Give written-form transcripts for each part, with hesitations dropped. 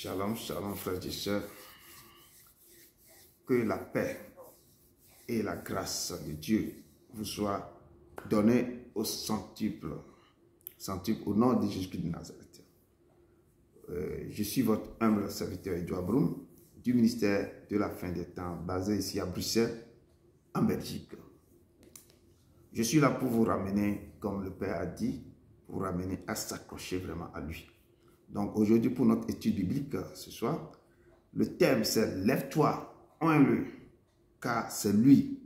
Shalom, shalom, frères et sœurs. Que la paix et la grâce de Dieu vous soient données au centuple, au nom de Jésus-Christ de Nazareth. Je suis votre humble serviteur Edouard Broum du ministère de la fin des temps, basé ici à Bruxelles, en Belgique. Je suis là pour vous ramener, comme le Père a dit, pour vous ramener à s'accrocher vraiment à lui. Donc aujourd'hui, pour notre étude biblique ce soir, le thème c'est « Lève-toi, oins-le, car c'est lui,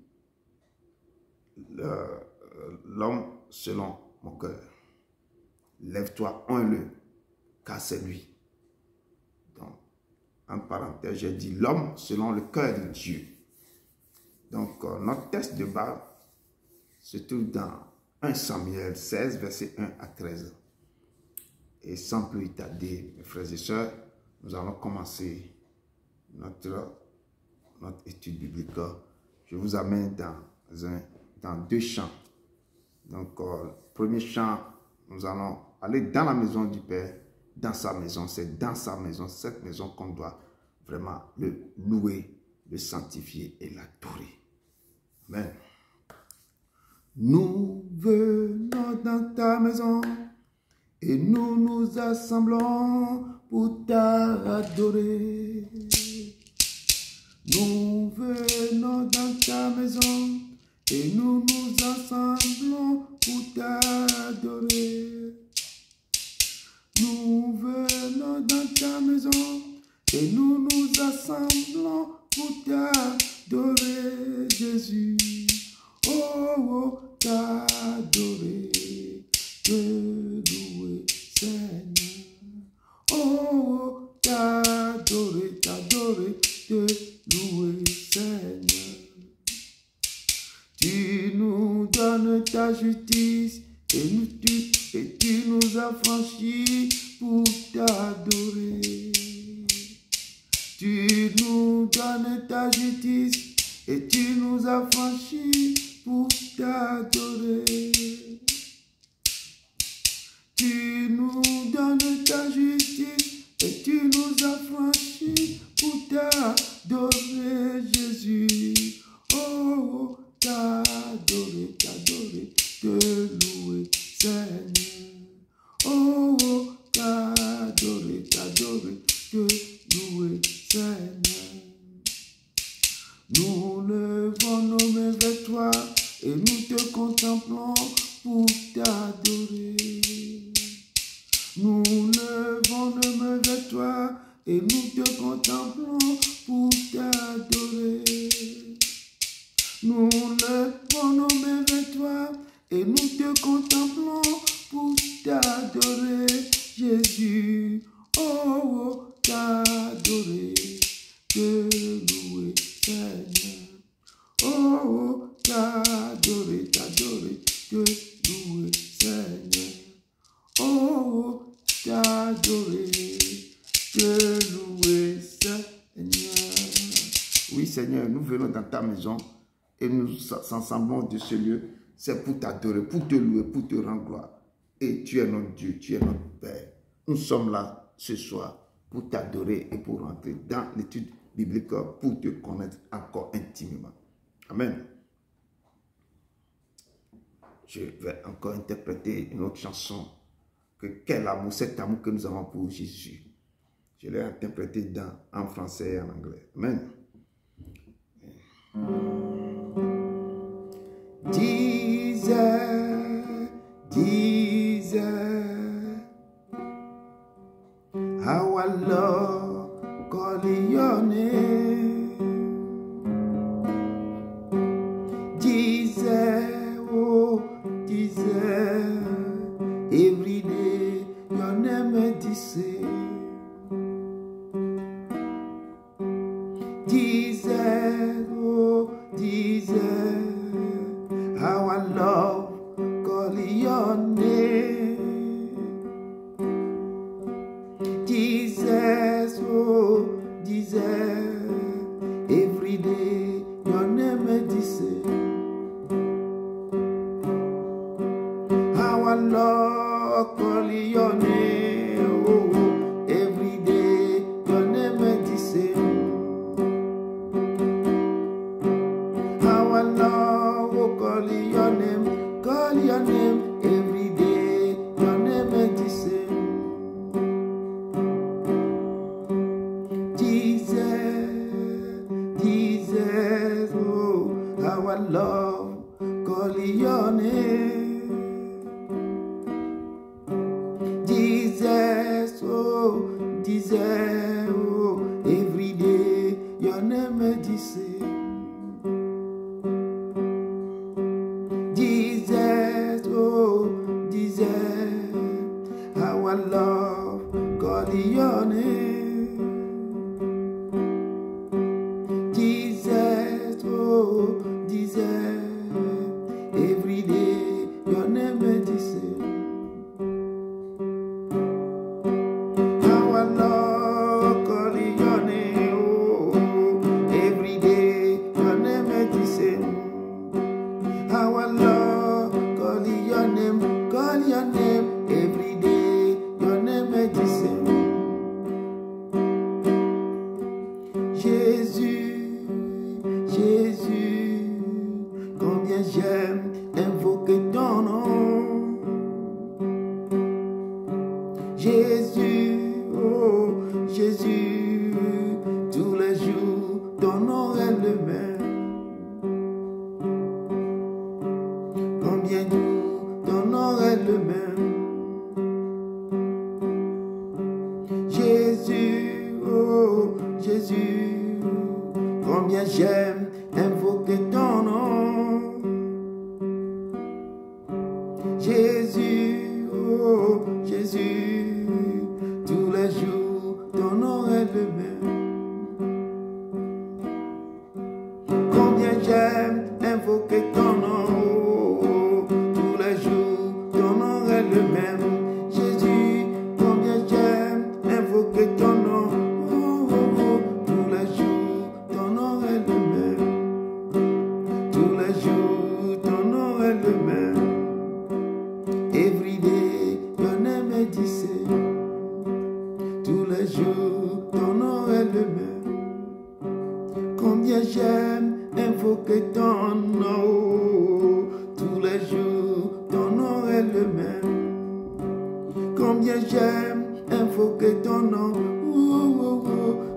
l'homme selon mon cœur. Lève-toi, oins-le, car c'est lui. » Donc, en parenthèse, j'ai dit « l'homme selon le cœur de Dieu ». Donc, notre texte de base se trouve dans 1 Samuel 16, versets 1 à 13. Et sans plus tarder, mes frères et sœurs, nous allons commencer notre étude biblique. Je vous amène dans deux chants. Donc, le premier chant, nous allons aller dans la maison du Père, dans sa maison. C'est dans sa maison, cette maison qu'on doit vraiment le louer, le sanctifier et l'adorer. Amen. Nous venons dans ta maison et nous nous assemblons pour t'adorer. Nous venons dans ta maison et nous nous assemblons pour t'adorer. Nous venons dans ta maison et nous nous assemblons pour t'adorer, Jésus. Oh, oh, t'adorer, te louer, Seigneur. Oh, oh, t'adorer, te louer, Seigneur. Tu nous donnes ta justice et tu nous as franchis pour t'adorer. Tu nous donnes ta justice et tu nous as franchis pour t'adorer. Tu nous donnes ta justice et tu nous as franchis pour t'adorer, Jésus. Oh, t'adorer, te louer, Seigneur. Oh, t'adorer, te louer, Seigneur. Nous levons nos mains vers toi et nous te contemplons pour t'adorer. Nous levons nos mains vers toi et nous te contemplons pour t'adorer. Nous levons nos mains vers toi et nous te contemplons pour t'adorer, Jésus. Oh, t'adorer, te louer, Seigneur. Oh, t'adorer, te louer, Seigneur. Oh, t'adorer, te louer, Seigneur. Oui, Seigneur, nous venons dans ta maison et nous nous assemblons de ce lieu. C'est pour t'adorer, pour te louer, pour te rendre gloire. Et tu es notre Dieu, tu es notre Père. Nous sommes là ce soir pour t'adorer et pour rentrer dans l'étude biblique pour te connaître encore intimement. Amen. Je vais encore interpréter une autre chanson. Quel amour, cet amour que nous avons pour Jésus. Je l'ai interprété en français et en anglais. Amen. Jesus, how I love calling your name. Jesus, oh Jesus, every day your name is the same. Jesus, oh Jesus, oh, every day your name is Jesus, oh, our love, God, your name. Jesus, oh, every day your name is the same. Our Lord, call your name, oh, every day your name is the same. Our Lord, call your name, every day your name is the same. Jésus, Jésus, combien j'aime invoquer ton nom. Jésus, oh Jésus, tous les jours ton nom est le même. Combien doux ton nom est le même. Jésus, oh Jésus, combien j'aime invoquer ton nom. Jésus, oh Jésus, tous les jours ton nom est le même. Combien j'aime invoquer ton nom, oh, tous les jours ton nom est le même. Jésus, combien j'aime invoquer ton nom, oh, tous les jours ton nom est le même. Tous les jours ton nom est le même. Every day your name is the same. Tous les jours ton nom est le même. Combien j'aime invoquer ton nom, tous les jours ton nom est le même. Combien j'aime invoquer ton nom,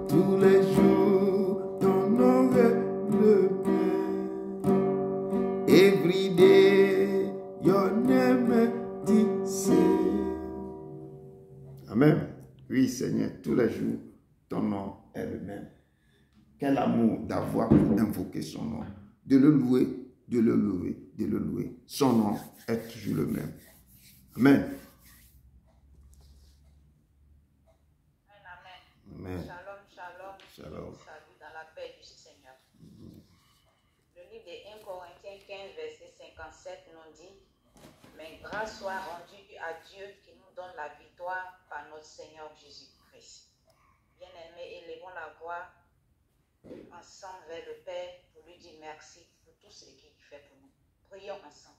tous les jours ton nom est le même. Every day your name is the same. Amen. Oui, Seigneur, tous les jours ton nom est le même. Quel amour d'avoir pour invoquer son nom, de le louer, de le louer, de le louer. Son nom est toujours le même. Amen. Amen. Shalom, shalom. Shalom. Salut dans la paix du Seigneur. Le livre de 1 Corinthiens 15, verset 57 nous dit: mais grâce soit rendue à Dieu qui nous donne la victoire par notre Seigneur Jésus-Christ. Bien-aimés, élevons la voix ensemble vers le Père pour lui dire merci pour tout ce qu'il fait pour nous. Prions ensemble.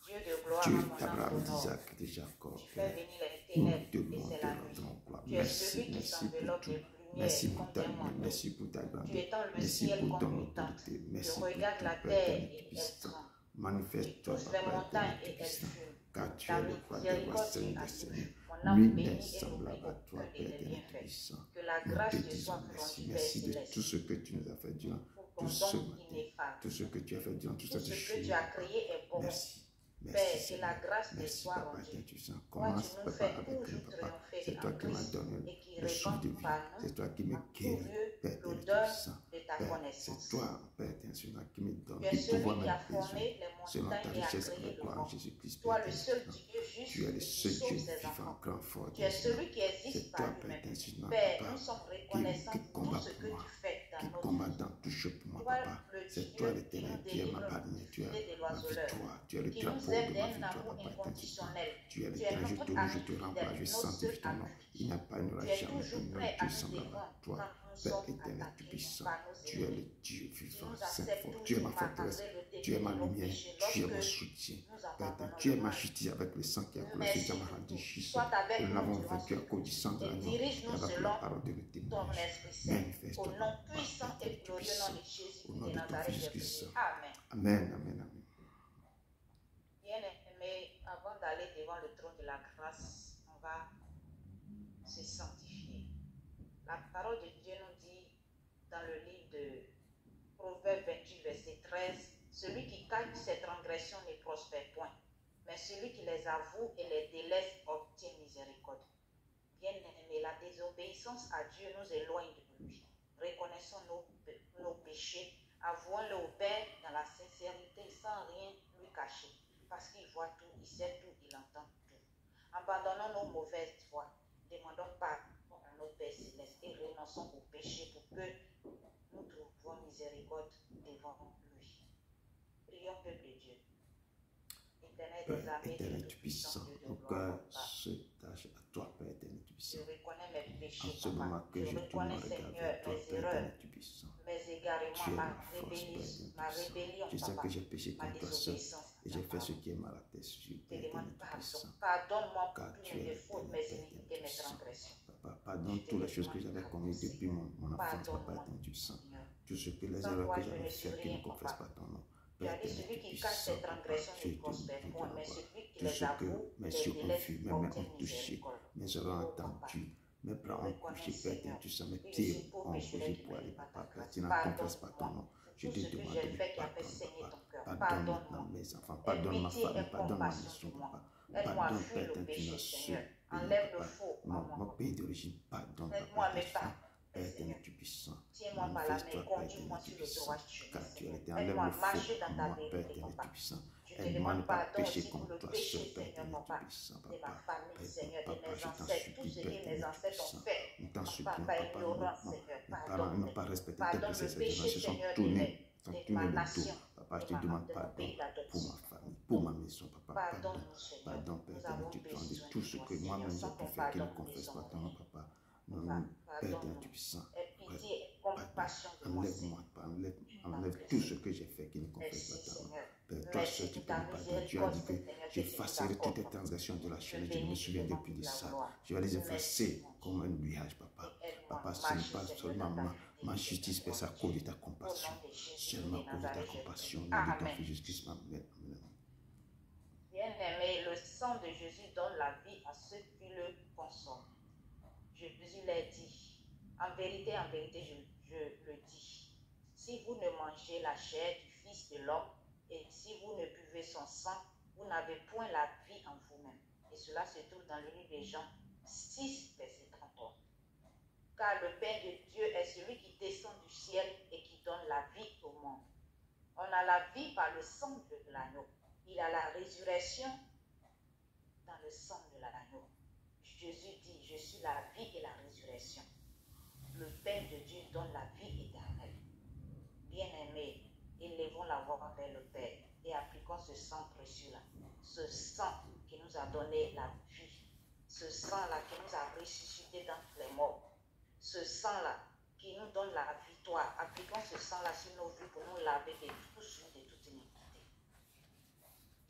Dieu de gloire, Dieu mon âme d'Abraham, t'honore. d'Isaac, de Jacob, Tu fais venir les nous ténèbres te et louons, c'est te la rendons nuit. gloire. Tu es Merci, celui qui merci pour s'enveloppe tout. de lumière Merci pour comme ta un lumière, manteau. merci pour ta Tu grandeur, étends le merci ciel pour ton comme une tente. autorité, Tu merci pour regardes ton la Père terre éternel et elle puissant. tremble. Tu Manifeste-toi, pousses les Papa montagnes éternel et elles puissant, fument. car tu Ta es le roi des rois, miséricorde Seigneur est des à seigneurs. Mon âme Nul bénit n'est et n'oublie semblable à toi, aucun de Père tes éternel bienfaits. puissant. Que la Nous grâce te te disons soit merci, rendue, Père merci de céleste, tout ce que tu nous as fait durant pour tout ton ce don matin, ineffable. tout ce que tu as fait durant tout Tout cette ce que journée. tu as créé est bon. Merci. Père, Merci, que Seigneur. la grâce te Merci, soit Papa rendue. éternel puissant. Toi, Commence, tu nous Papa, fais avec toujours nous, Papa. triompher C'est en toi qui m'as Christ donné et qui le souffle de répand vie. par nous C'est toi qui me en tout guéris, lieu Père éternel l'odeur puissant. de ta Père, connaissance. c'est toi, Père éternel Seigneur, qui me donne Tu es le celui pouvoir qui a même besoin. formé les Selon ta montagnes et a richesse créé avec le gloire en monde. Jésus-Christ, Toi, Père le éternel seul Seigneur. Dieu juste Tu es le qui seul sauve Dieu ses vivant, enfants. grand, fort, Tu es Seigneur. celui qui existe C'est par toi, Père lui-même. éternel Seigneur, Père, Papa, nous sommes qui reconnaissants de tout combat ce pour que moi, tu fais qui dans notre combat vie. dans tout jeu pour moi, Toi, Papa. le C'est Dieu toi qui l'éternel, nous tu es ma délivre bannière, du tu es filet de ma l'oiseleur, victoire, tu es le qui drapeau nous de aime ma d'un victoire, amour Papa éternel Seigneur. inconditionnel. Tu es Tu es l'éternel, je notre te loue, je ami te rends gloire, je fidèle, notre sanctifie seul ton nom. ami. Il n'y a pas, il n'y aura Tu es jamais toujours un prêt autre à Dieu nous semblable à défendre toi, quand nous Père sommes éternel attaqués puissant. par nos Tu es ennemis. le Dieu Tu vivant, nous saint acceptes fort. Tu es ma toujours forteresse, malgré le tu es ma déni et nos lumière, péchés. tu es mon Lorsque soutien. nous Père éternel, abandonnons tu es le ma mal, justice avec le sang qui a coulé merci sur ta pour maladie, tout. juste. Sois avec Nous nous n'avons durant vaincu à ce cause du sang de et l'agneau et dirige-nous avec la selon parole de ton témoignage. Esprit Saint. Manifeste-toi, Au nom Papa, puissant Père et glorieux nom puissant. de Jésus Au nom de de ton Nazareth, Fils j'ai Christ. prié. Amen. Amen, amen, amen. Bien-aimés, avant d'aller devant le trône de la grâce, on va se sanctifier. La parole de Dieu nous dit dans le livre de Proverbes 28, verset 13, celui qui cache ses transgressions ne prospère point, mais celui qui les avoue et les délaisse obtient miséricorde. l'obéissance à Dieu nous éloigne de lui. Reconnaissons nos péchés, avouons-le au Père dans la sincérité, sans rien lui cacher, parce qu'il voit tout, il sait tout, il entend tout. Abandonnons nos mauvaises voies, demandons pardon à notre Père Céleste et renonçons au péché pour que nous trouvions miséricorde devant lui. Prions, peuple de Dieu. Éternel des armées, Éternel Tout-Puissant, nos cœurs se tâchent à toi, Père éternel Tout-Puissant. Je reconnais mes péchés, En ce moment papa. que Je je tourne reconnais, mon regard Seigneur, vers toi, mes Père erreurs, éternel Tout-Puissant. mes Tu égarements, es ma ma force, Père éternel rébellion, Tout-Puissant. Je sais papa, que j'ai péché ma contre toi seul désobéissance. et j'ai fait ce qui est mal à tes yeux, Je Père te demande éternel Tout-Puissant. pardon. Pardonne-moi pour Car tous tu mes es défauts, l'éternel mes Père éternel iniquités, mes Tout-Puissant. transgressions. Papa, pardonne toutes les choses que j'avais commises depuis mon enfance, Papa éternel Tout-Puissant. Tout ce que les erreurs que j'avais faites qui ne confessent pas ton nom. Tu as dit celui qui cache ses transgressions ne prospère point, mais celui qui les avoue, mes les yeux ont délaisse vu, mes mains obtient ont touché, miséricorde. mes oreilles ont entendu, mes bras ont touché, Père éternel Tout-Puissant, mes pieds ont bougé pour aller, Papa. Père, tu n'en confesses pas ton nom. Je te demande de me pardonner, Papa. Pardonne maintenant mes enfants, pardonne ma famille, pardonne ma maison, Papa. Pardonne, Père éternel, tu n'as su. Enlève le faux en moi. Mon pays d'origine, pardonne, Aide-moi à Papa. me pardonner. Père éternel Tout-Puissant, Tiens-moi par la main, conduis-moi sur le droit chemin. car tu es l'éternel, enlève Aide-moi le à faux marcher dans en ta moi, Père vérité, éternel papa. Tout-Puissant. Je te Aide-moi à ne demande pas pardon pécher aussi pour contre le toi péché, seul, Père Seigneur, éternel papa, Tout-Puissant, de ma Papa. famille, Seigneur, de Papa, mes je t'en ancêtres, supplie, tout ce Père que mes éternel ancêtres ont Tout-Puissant. fait. Nous t'en Papa, supplions, par Papa. ignorance, Seigneur, Mes parents pardonne. n'ont pas respecté tes Pardonne préceptes, le ils péché, se sont Seigneur, tournés de le ma dos. nation, Papa, je de te ma- demande de mon pardon pays pour d'adoption. ma famille, pour ma maison, Papa. Pardonne-nous, Seigneur. Pardon, Père Nous éternel, avons tu te besoin de de tout ce toi, que Seigneur. moi-même Sans j'ai ton pu faire qui ne pardon, nous confesse pas sommes ton nom, Papa. Non, Papa, Père éternel pardonne-nous. Tout-Puissant. Aie pitié et compassion de moi, Seigneur. Enlève-moi, enlève tout ce que j'ai fait qui ne confesse Merci, pas ton nom. Seigneur. Père, toi Merci seul tu pour peux ta me pardonner. Tu as miséricorde, dit que Seigneur, que tu nous j'effacerai toutes tes accordes. transgressions de la Je chair. Je ne me bénis, souviens je te depuis de rends ça. la gloire. Je vais les Merci, effacer mon comme un nuage, Papa. Et aide-moi Papa, à ce n'est marcher, pas Seigneur, seulement dans ta ma fidélité, justice, mais c'est à Seigneur. cause de ta Au compassion. nom de Jésus Seulement à de cause de ta Nazareth, je compassion. prie. Nom de ton Amen. Fils Jésus-Christ. Amen. Bien-aimé, le sang de Jésus donne la vie à ceux qui le consomment. Jésus l'a dit. En vérité, je le dis. Si vous ne mangez la chair du Fils de l'homme et si vous ne buvez son sang, vous n'avez point la vie en vous-même. Et cela se trouve dans le livre de Jean 6, verset 33. Car le Père de Dieu est celui qui descend du ciel et qui donne la vie au monde. On a la vie par le sang de l'agneau. Il a la résurrection dans le sang de l'agneau. Jésus dit, je suis la vie et la résurrection. Le Père de Dieu donne la vie éternelle. Bien-aimés, élevons la voix vers le Père et appliquons ce sang précieux-là. Ce sang qui nous a donné la vie. Ce sang-là qui nous a ressuscité dans les morts. Ce sang-là qui nous donne la victoire. Appliquons ce sang-là sur nos vies pour nous laver de tout souillure, de toute iniquité.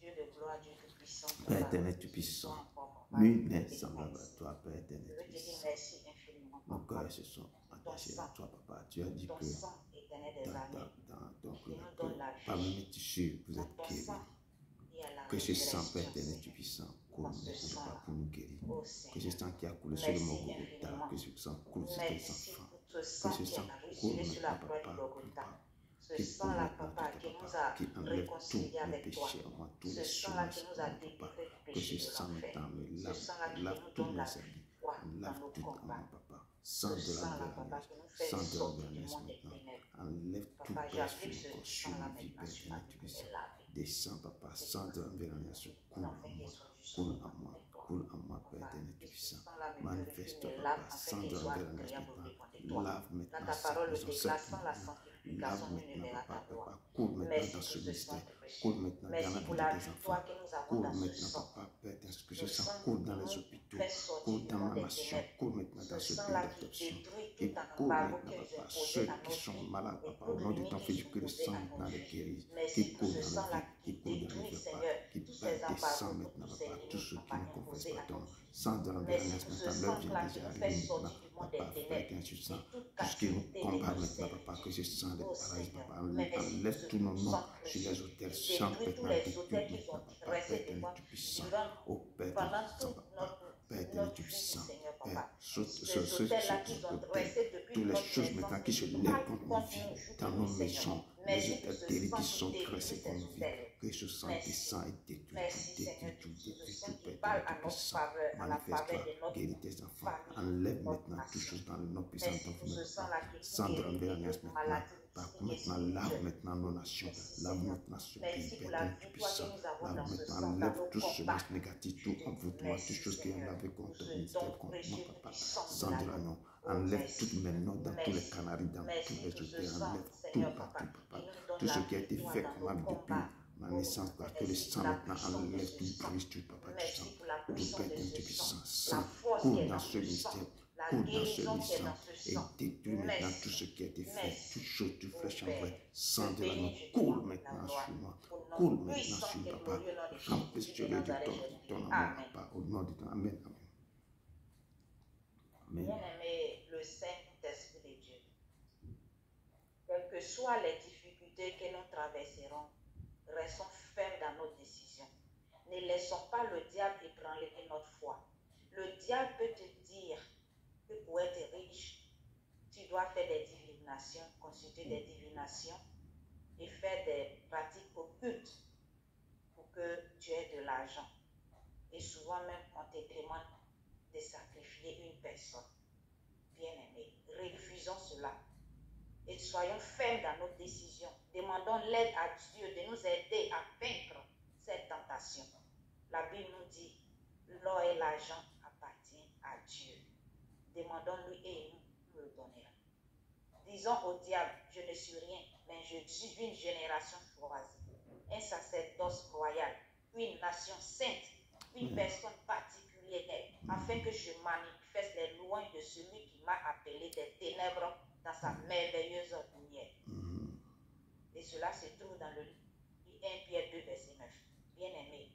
Dieu de gloire, Dieu tout-puissant. Père éternel Tout-Puissant, nul n'est semblable à toi, Père éternel Je veux te dire Tout-Puissant. merci infiniment. Nos cœurs se sont attachés à toi, Papa. Tu as dit Ton que sang éternel des armées. parmi les tissus, vous Dans êtes ton guéris. sang, il y a la Que ce sang, résurrection, Père éternel Seigneur. Tout-Puissant, coule Dans ce maintenant, sang, Papa, pour nous guérir. Oh Que ce Seigneur, sang qui a coulé sur le merci mont Golgotha, infiniment. que ce sang coule sur tes Merci enfants. pour ce Que sang ce qui sang a coule reçu sur la maintenant, croix du Papa, Golgotha. Ce qui coule sang-là, maintenant, papa, qui nous a qui enlève tous réconciliés nos avec toi. péchés en moi, tous Ce les sang-là qui chemins, nous a Papa. délivrés du Que ce péché de sang l'enfer. maintenant me Ce lave, sang-là qui lave nous tous donne mes la habits, foi dans lave nos tout en moi, combats. Papa. Ce Sang de la sang-là, papa, vernis, qui nous fait sang de la sortir du vernis monde des maintenant. ténèbres. Enlève tout Papa, père sur j'applique mon corps, ce sur sang-là ma vie, maintenant Père sur la éternel vie Tout-Puissant. et laver. Descends, Papa, sang de la vernis, coule en moi, coule en moi, coule en moi, Père éternel Tout-Puissant. Manifeste-toi, Papa, sang de la vernis maintenant. Lave Dans maintenant ta cette parole, le maison, déclare cette sans la maison. sanctification, Lave nul ne maintenant, verra Papa, ta gloire. Papa, coule maintenant Merci dans pour ce ce sang mystère, précieux. coule maintenant dans Merci la pour vie la de tes enfants. victoire que nous avons Coule dans ce maintenant, sang. Papa, Père, dans ce que Le je sang sens, qui coule dans les nous hôpitaux, fait sortir coule du dans monde ma des nation, ténèbres. coule maintenant Ce dans ce pays sang-là qui d'adoption. détruit Et tout coule embargo maintenant, que nous Papa, imposés ceux à qui nos sont vies malades, et Papa, au toutes nom les de ton limites Fils, qui sont que le posées sang à maintenant nos les vies. guérisse, Merci qui pour coule ce dans la sang-là vie, qui qui coule dans détruit, les repas, Seigneur, qui tous ces perd des embargos, sangs maintenant, tous ces Papa, tous limites, ceux qui papa, ne confessent imposés pas à ton nos nom. vies. Sang de la Merci vernis pour ce maintenant, l'œuvre sang-là vient qui déjà nous fait arriver maintenant, sortir du monde des Papa, Père, ténèbres, quand tu de sens toute tout ce qui nous captivité de combat nos maintenant, Papa, que ce servitudes. sang les Oh paralyse, Seigneur, Papa, merci enlève pour tous nos ce noms sang sur les précieux autels, qui chante détruit tous maintenant les de Dieu autels qui sont maintenant, Papa, dressés Père devant éternel Tout-Puissant, durant ô Père pendant Tout-Puissant, toute Papa, Père notre éternel vie, Tout-Puissant, Seigneur, Père, papa. saute Ce sorciers, hôtels-là qu'ils ont dressés depuis toutes les notre choses naissance, maintenant qui se lèvent contre ma vie, dans nos maisons, nos hôtels télé qui sont dressés contre vie, que ce sang descend et détruit, tout, Père, parle à tout notre puissant. faveur, à la faveur Manifeste-toi, de notre guéris tes enfants, famille, enlève notre maintenant toutes nation. choses dans le nom puissant de Merci ton pour ce Père. sang-là qui Sans de guérit l'envers toute maintenant, maladie, par physique et maintenant, lave spirituelle. maintenant nos nations, Merci, lave Seigneur. notre nation, Merci pays, pour Père, la tout victoire puissant. que nous avons Lave dans ce maintenant, sang, dans enlève nos tout combats. semence négative, tout envoûtement, Merci, toutes choses qui ont Seigneur, lavé pour contre ce le ministère, don contre précieux moi, du papa. sang Sans de de l'agneau. l'agneau, Oh, enlève merci. toutes mes notes dans tous les Merci. canaries, dans Merci tous les pour ce hôtels, sang, enlève Seigneur, tout papa, partout, qui papa. nous donne Tout ce la qui a été victoire fait dans pour ma nos vie depuis combats. ma Oh, naissance, parce que le merci pour sang la maintenant puissance de enlève ce tout sang. brise, tout papa, du Merci sang. pour la Tout puissance Père, de du ce puissant sang. La sang, force qui coule est dans dans ce ce sang. ministère, La coule dans ce guérison qui est ministère dans ce et sang. détruis maintenant Merci. tout ce qui a été fait, Merci. toute chose, toute flèche Oh, en vrai, Père, sans je de l'agneau, bénis, je coule te maintenant la gloire. sur moi, Au nom coule maintenant puissant sur et papa, glorieux nom de Jésus remplisse-le de de Nazareth, ton amour, Amen. papa, au nom de ton Amen, amen. Amen. Bien-aimé, le Saint-Esprit de Dieu, quelles que soient les difficultés que nous traverserons, restons fermes dans nos décisions. Ne laissons pas le diable ébranler notre foi. Le diable peut te dire que pour être riche, tu dois faire des divinations, consulter des divinations et faire des pratiques occultes pour que tu aies de l'argent. Et souvent même, on te demande de sacrifier une personne. Bien-aimé, refusons cela et soyons fermes dans nos décisions. Demandons l'aide à Dieu de nous aider à vaincre cette tentation. La Bible nous dit, l'or et l'argent appartiennent à Dieu. Demandons-lui et il nous le donnera. Disons au diable, je ne suis rien, mais je suis une génération choisie, un sacerdoce royal, une nation sainte, une personne particulière, afin que je manifeste les louanges de celui qui m'a appelé des ténèbres dans sa merveilleuse lumière. Et cela se trouve dans le livre 1 Pierre 2, verset 9. Bien-aimés,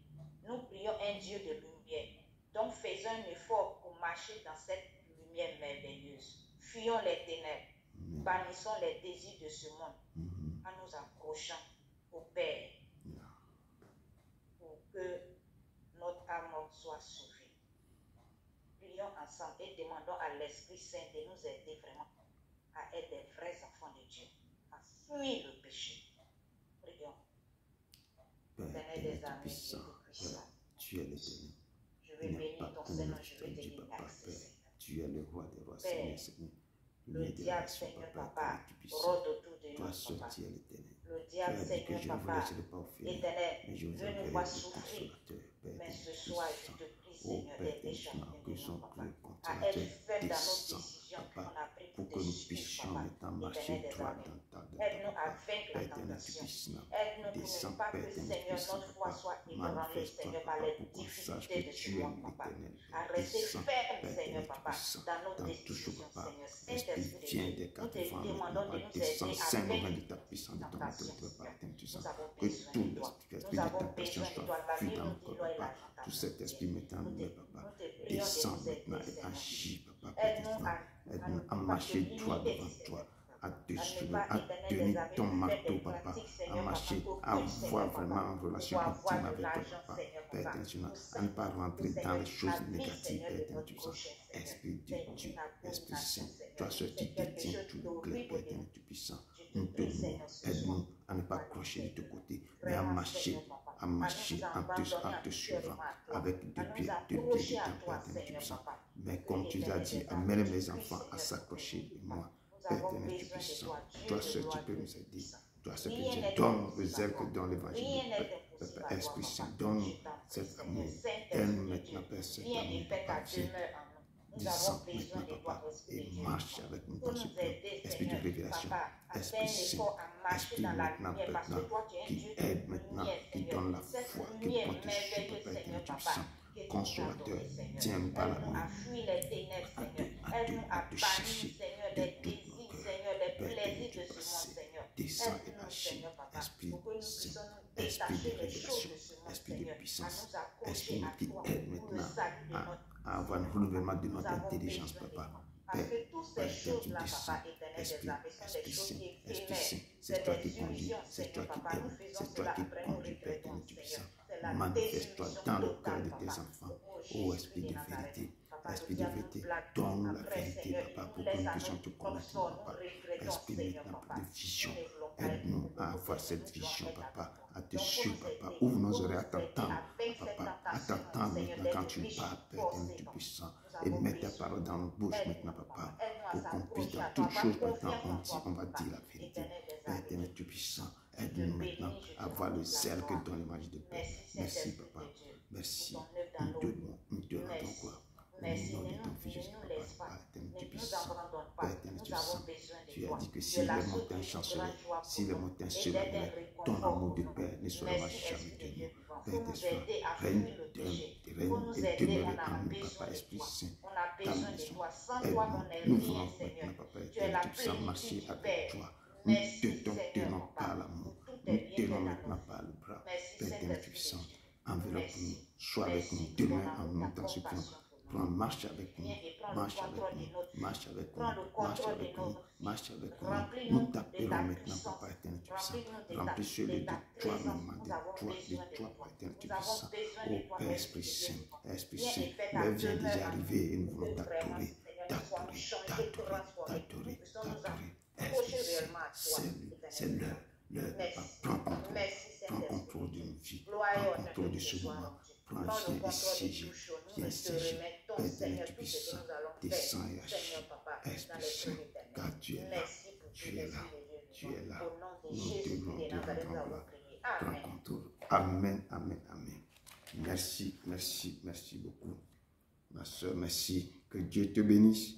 nous prions un Dieu de lumière, donc faisons un effort pour marcher dans cette lumière merveilleuse. Fuyons les ténèbres, bannissons les désirs de ce monde en nous accrochant au Père pour que notre âme soit sauvée. Prions ensemble et demandons à l'Esprit Saint de nous aider vraiment à être des vrais enfants de Dieu, à fuir le péché. Prions. Seigneur des amis, Dieu puissant. Tu es l'éternel. Je vais bénir ton Seigneur, je vais te dire merci, Seigneur. Tu es le roi des rois, Père, Seigneur. le diable, Seigneur, papa, rôde autour de Toi nous, seul, papa. tu es l'éternel. Le diable, Seigneur, papa, éternel, veut nous voir souffrir. Mais ce soir, je te prie, Seigneur, d'être chacun de nous, papa, à être ferme dans nos décisions qu'on a prises pour que de nous suivre, puissions papa, maintenant marcher éternel des droit amis. dans ta Aide-nous à vaincre la tentation. Aide-nous pour ne pas que, Seigneur, notre foi soit ébranlée, Seigneur, par les difficultés de ce monde, papa. À rester ferme, Seigneur, papa, dans nos décisions, Seigneur. Saint-Esprit de Dieu, nous te demandons de nous aider à vaincre la tentation, Seigneur. Nous avons besoin de toi. Nous avons besoin de toi. La Bible nous dit, loi et la tentation. Tout cet esprit maintenant, papa, nous te prions de descend nous aider, maintenant et Seigneur. agit, papa, Aide-nous aide-nous à marcher droit devant toi, à tenir ton marteau, papa, à marcher, à avoir vraiment une relation intime avec toi, papa, Père international, à ne pas rentrer dans les choses négatives, Père international. Esprit de Dieu, Esprit Saint, toi seul qui détiens tout le clé, Père international puissant. Nous te louons, aide-nous à ne pas crocher de ton côté, mais à marcher en te suivant avec deux pieds de ton Père puissant. Mais comme tu as dit, amène mes enfants à s'accrocher de moi. Père éternel, puissant, toi seul tu peux nous aider. Toi seul tu peux nous aider. Donne le zèle que dans l'évangile. Père Esprit Saint, donne cet amour. Donne maintenant, Père, cet amour, papa, viens. Descends maintenant, papa, et marche avec nous dans ce plan. Esprit de révélation, Esprit Saint, Esprit maintenant, qui aide maintenant, qui donne la foi, qui porte le suivre, Père éternel, puissant. Consolateur, tiens-nous par la main, à te chercher de tout notre cœur, Père de passé, descends et agis, Esprit Saint, Esprit de révélation, Esprit de puissance, Esprit qui aide maintenant à avoir un renouvellement de notre intelligence, papa. Père, Père, tu descends, Esprit Saint, Esprit Saint, c'est toi qui conduis, c'est toi qui aides, c'est toi qui conduis, Père éternel, puissant. Manifeste-toi dans le cœur de tes enfants. Ô Esprit de vérité, Esprit de vérité, donne la vérité, papa, pour que nous puissions te connaître, papa. Esprit maintenant de vision, aide-nous à avoir cette vision, papa, à te suivre, papa. Ouvre nos oreilles à t'entendre, papa, à t'entendre maintenant quand tu parles, Père éternel, tu puissant. Et mets ta parole dans nos bouches maintenant, papa, pour qu'on puisse dans toutes choses maintenant, on va dire la vérité. Père éternel, tu puissant, aide-nous maintenant à avoir le zèle que donne l'image de Père. Merci, papa. Merci. Nous te rendons gloire. Au nom de ton Fils Jésus, papa, Père éternel, tu puissant. Père éternel, tu puissant. Tu as dit que si les montagnes chancelaient, si les montagnes se lèveraient, ton amour de Père ne sera jamais de nous. Père éternel, règne et demeure en nous, papa, Esprit Saint. Ta maison, aide-nous. Nous voulons maintenant, papa éternel, tu puissant marcher avec toi. Nous te tenons par l'amour. Nous tenons maintenant par le bras. Père éternel, tu puissant. Enveloppe-nous, sois avec nous, demeure en nous dans ce plan. Prends marche avec nous, marche avec nous, marche avec nous, marche avec nous, marche avec nous. Nous t'appelons maintenant, papa éternel, tu puissant. Remplis-le de toi-même, de toi, papa éternel, tu puissant. Oh Père Esprit Saint, l'heure vient déjà arriver et nous voulons t'adorer, t'adorer. Esprit Saint, c'est l'heure, papa, prends contrôle de nos vies, prends contrôle de ce moment. Prends, viens siéger, Père éternel, tu puissant, descends et agis, Esprit Saint, car tu es là, tu es là, tu es là, nous te rendons gloire, prends contrôle, amen, amen, amen. Merci beaucoup, ma soeur, merci, que Dieu te bénisse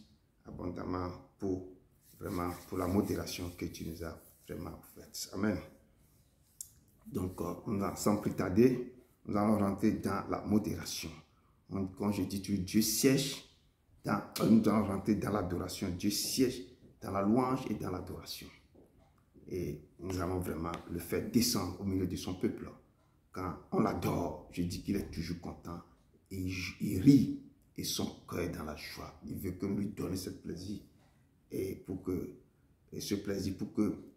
abondamment pour la modération que tu nous as vraiment faite, amen. Donc, sans plus tarder, nous allons rentrer dans la modération. Quand je dis Dieu siège, nous allons rentrer dans l'adoration. Dieu siège dans la louange et dans l'adoration. Et nous allons vraiment le faire descendre au milieu de son peuple. Quand on l'adore, je dis qu'il est toujours content. Et il rit et son cœur est dans la joie. Il veut que nous lui donnions ce plaisir. Et ce plaisir pour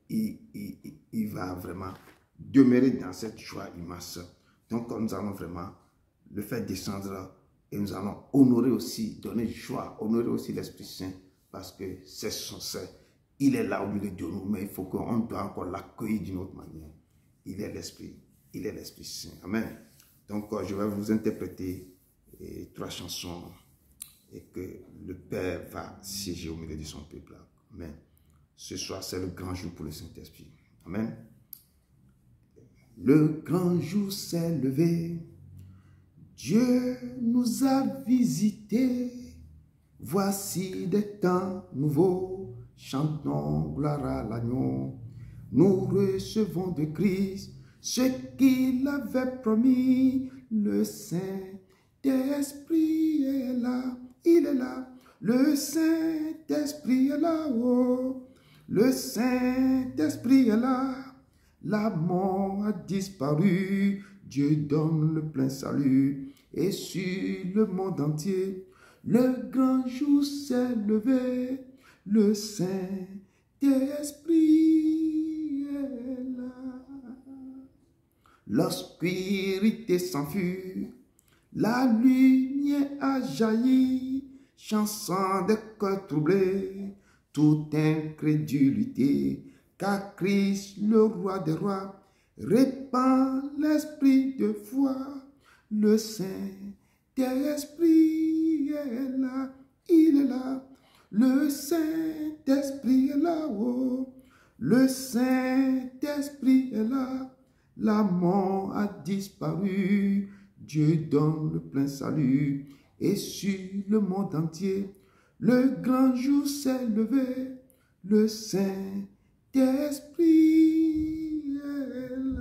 qu'il va vraiment demeurer dans cette joie immense. Donc, nous allons vraiment le faire descendre et nous allons honorer aussi, donner joie, honorer aussi l'Esprit Saint parce que il est là au milieu de nous, mais il faut qu'on doit encore l'accueillir d'une autre manière. Il est l'Esprit Saint. Amen. Donc, je vais vous interpréter 3 chansons et que le Père va siéger au milieu de son peuple. Amen. Ce soir, c'est le grand jour pour le Saint-Esprit. Amen. Le grand jour s'est levé, Dieu nous a visités, voici des temps nouveaux, chantons gloire à l'agneau. Nous recevons de Christ ce qu'il avait promis, le Saint-Esprit est là, il est là, le Saint-Esprit est là, oh, le Saint-Esprit est là. La mort a disparu, Dieu donne le plein salut, et sur le monde entier, le grand jour s'est levé, le Saint-Esprit est là. L'obscurité s'enfuit, la lumière a jailli, chanson des cœurs troublés, toute incrédulité, car Christ, le roi des rois, répand l'esprit de foi. Le Saint-Esprit est là, il est là. Le Saint-Esprit est là, oh. Le Saint-Esprit est là. La mort a disparu. Dieu donne le plein salut. Et sur le monde entier, le grand jour s'est levé. Le Saint-Esprit est là.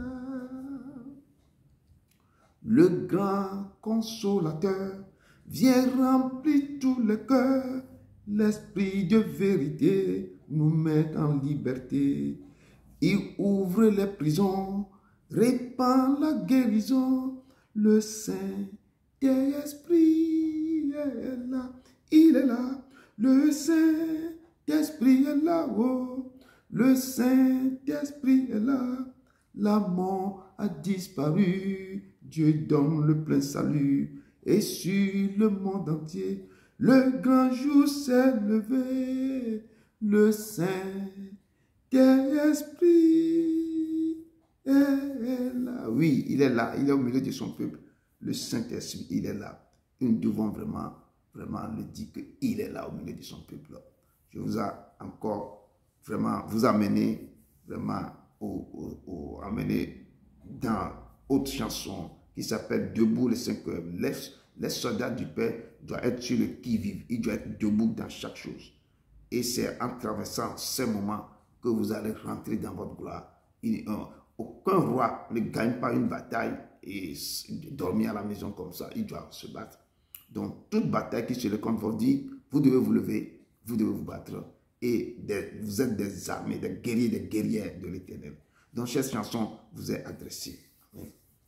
Le grand consolateur vient remplir tous les cœurs. L'esprit de vérité nous met en liberté. Il ouvre les prisons, répand la guérison. Le Saint-Esprit est là, il est là. Le Saint-Esprit est là, oh. Le Saint-Esprit est là. La mort a disparu. Dieu donne le plein salut. Et sur le monde entier, Le grand jour s'est levé, le Saint-Esprit est là. Oui, il est là, il est au milieu de son peuple. Le Saint-Esprit, il est là. Nous devons vraiment le dire qu'il est là au milieu de son peuple. Je vous ai encore vraiment vous amener vraiment amener dans autre chanson qui s'appelle Debout les 5 heures. Les soldats du Père doivent être sur le qui-vive. Ils doivent être debout dans chaque chose. Et c'est en traversant ces moments que vous allez rentrer dans votre gloire. Aucun roi ne gagne pas une bataille et dormir à la maison comme ça. Il doit se battre. Donc, toute bataille qui se le contre vous dit, vous devez vous lever, vous devez vous battre. Et vous êtes des armées, des guerriers, des guerrières de l'Éternel. Donc, cette chanson vous est adressée.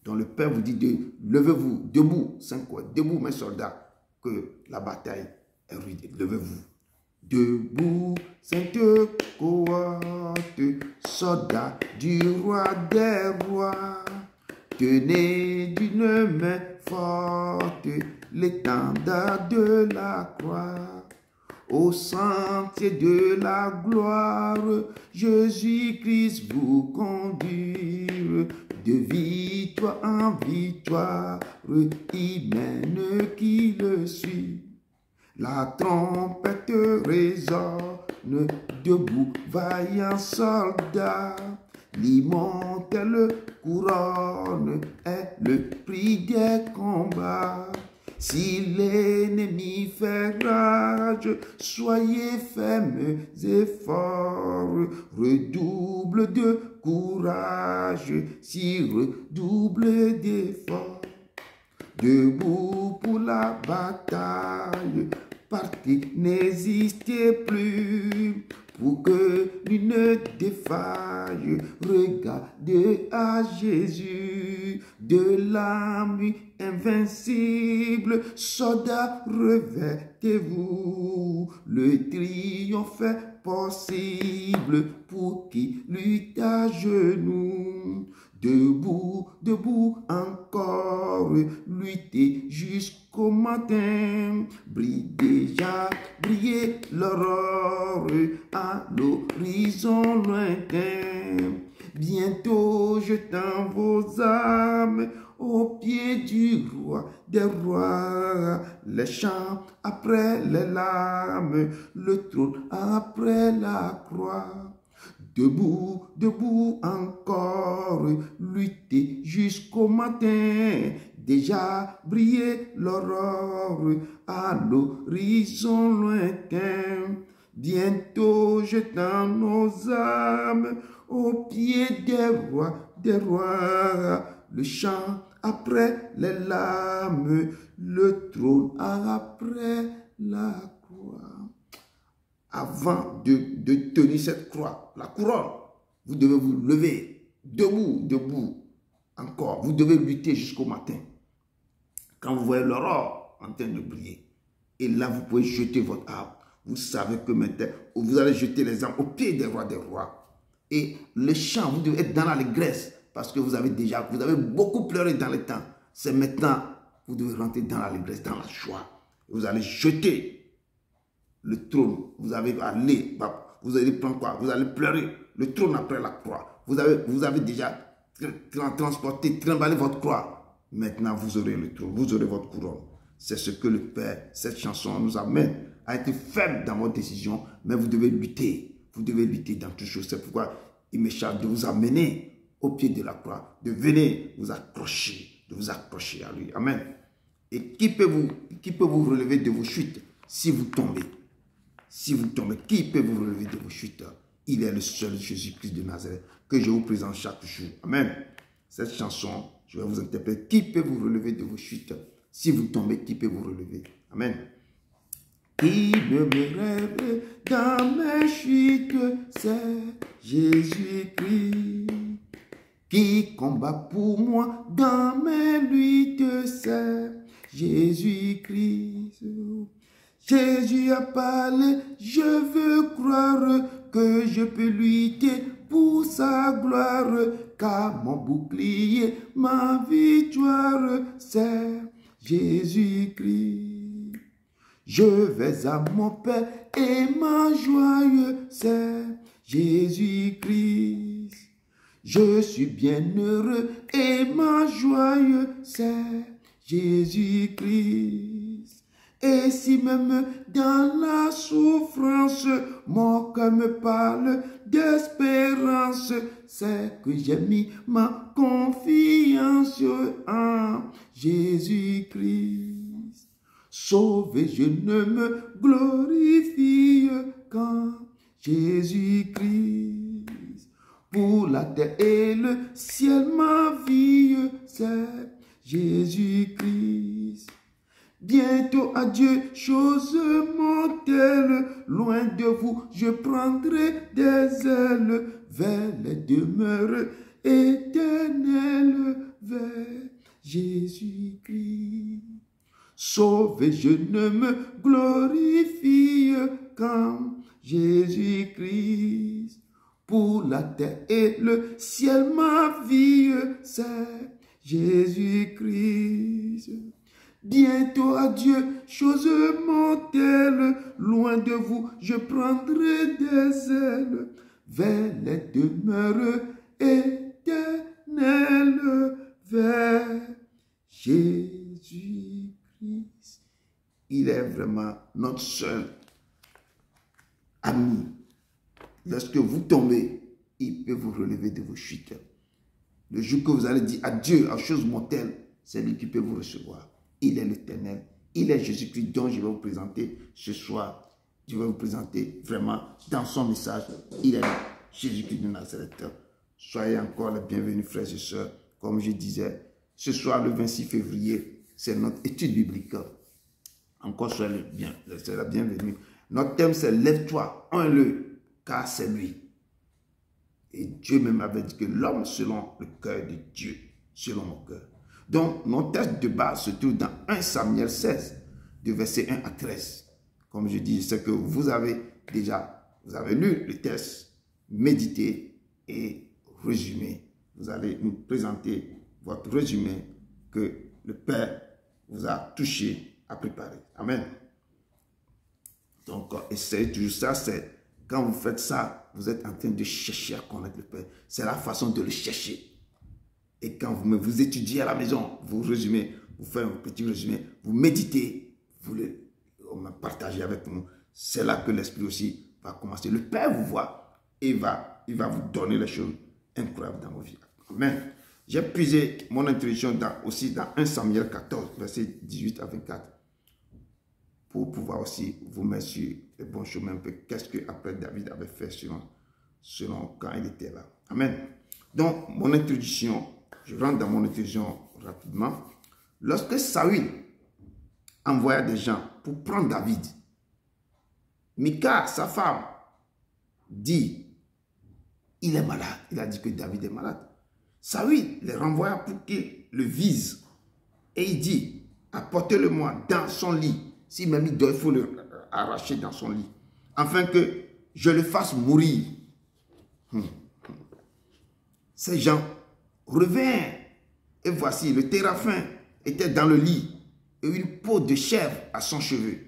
Donc, le Père vous dit levez-vous, debout, 5 quoi, debout mes soldats, que la bataille est rude. Levez-vous. Debout, sainte cohorte, soldats du roi des rois, tenez d'une main forte l'étendard de la croix. Au sentier de la gloire, Jésus-Christ vous conduire, de victoire en victoire, il mène qui le suit. La trompette résonne, debout, vaillant soldat, l'immortelle couronne est le prix des combats. Si l'ennemi fait rage, soyez fermes et forts, redouble de courage, si redouble d'efforts. Debout pour la bataille, partez, n'hésitez plus, pour que nul ne défaille. Regardez à Jésus, de l'âme invincible, soldats, revêtez-vous, le triomphe est possible pour qui lutte à genoux. Debout, debout encore, luttez jusqu'au matin, brille déjà, brillez l'aurore à l'horizon lointain. Bientôt jetant vos âmes au pied du roi des rois, les chants après les larmes, le trône après la croix. Debout, debout encore, luttez jusqu'au matin, déjà briller l'aurore à l'horizon lointain. Bientôt jetant nos âmes au pied des rois, le chant après les larmes, le trône après la croix. Avant de tenir cette croix, la couronne, vous devez vous lever, debout, debout, encore. Vous devez lutter jusqu'au matin. Quand vous voyez l'aurore en train de briller, et là vous pouvez jeter votre arme. Vous savez que maintenant, vous allez jeter les armes au pied des rois. Et le chant, vous devez être dans l'allégresse, parce que vous avez beaucoup pleuré dans le temps. C'est maintenant, vous devez rentrer dans l'allégresse, dans la joie. Vous allez jeter le trône, vous allez prendre quoi? Vous allez pleurer, le trône après la croix. Vous avez déjà transporté, trimballé votre croix. Maintenant, vous aurez le trône, vous aurez votre couronne. C'est ce que le Père, cette chanson nous amène à être ferme dans votre décision, mais vous devez lutter. Vous devez lutter dans toutes choses. C'est pourquoi il me charge de vous amener au pied de la croix, de venir vous accrocher, à lui. Amen. Et qui peut vous relever de vos chutes si vous tombez? Si vous tombez, qui peut vous relever de vos chutes? Il est le seul Jésus-Christ de Nazareth que je vous présente chaque jour. Amen. Cette chanson, je vais vous interpréter. Qui peut vous relever de vos chutes? Si vous tombez, qui peut vous relever? Amen. Qui ne me rêve dans mes chutes, c'est Jésus-Christ. Qui combat pour moi dans mes luttes, c'est Jésus-Christ. Jésus a parlé, je veux croire que je peux lutter pour sa gloire, car mon bouclier, ma victoire, c'est Jésus-Christ. Je vais à mon Père et ma joie, c'est Jésus-Christ. Je suis bien heureux et ma joie, c'est Jésus-Christ. Et si même dans la souffrance, mon cœur me parle d'espérance, c'est que j'ai mis ma confiance en Jésus-Christ. Sauvé, je ne me glorifie qu'en Jésus-Christ. Pour la terre et le ciel, ma vie, c'est Jésus-Christ. Bientôt, adieu, chose mortelle, loin de vous, je prendrai des ailes vers les demeures éternelles, vers Jésus-Christ. Sauvé, je ne me glorifie qu'en Jésus-Christ. Pour la terre et le ciel, ma vie, c'est Jésus-Christ. Bientôt, adieu, chose mortelle, loin de vous, je prendrai des ailes vers les demeures éternelles, vers Jésus-Christ. Il est vraiment notre seul ami. Lorsque vous tombez, il peut vous relever de vos chutes. Le jour que vous allez dire adieu à choses mortelles, c'est lui qui peut vous recevoir. Il est l'Éternel. Il est Jésus-Christ dont je vais vous présenter ce soir. Je vais vous présenter vraiment dans son message. Il est Jésus-Christ de Nazareth. Soyez encore les bienvenus, frères et sœurs. Comme je disais, ce soir, le 26 février, c'est notre étude biblique. Encore soyez la bienvenue. Notre thème, c'est « Lève-toi, honore-le, car c'est lui ». Et Dieu même avait dit que l'homme selon le cœur de Dieu, selon mon cœur. Donc, notre texte de base se trouve dans 1 Samuel 16, de verset 1 à 13. Comme je dis, c'est que vous avez lu le texte, médité et résumé. Vous allez nous présenter votre résumé que le Père vous a touché à préparer. Amen. Donc, essayez toujours ça, c'est quand vous faites ça, vous êtes en train de chercher à connaître le Père. C'est la façon de le chercher. Et quand vous étudiez à la maison, vous résumez, vous faites un petit résumé, vous méditez, vous le partagez avec nous. C'est là que l'Esprit aussi va commencer. Le Père vous voit et il va vous donner les choses incroyables dans vos vies. Amen. J'ai puisé mon introduction aussi dans 1 Samuel 14, verset 18 à 24, pour pouvoir aussi vous mettre sur le bon chemin un peu. Qu'est-ce que après David avait fait selon quand il était là. Amen. Donc, mon introduction, je rentre dans mon introduction rapidement. Lorsque Saül envoya des gens pour prendre David, Michal, sa femme, dit, il est malade. Il a dit que David est malade. Saül les renvoya pour qu'il le vise. Et il dit, apportez-le-moi dans son lit. Si même il doit, il faut le arracher dans son lit. Afin que je le fasse mourir. Ces gens revinrent. Et voici, le téraphin était dans le lit. Et une peau de chèvre à son cheveu.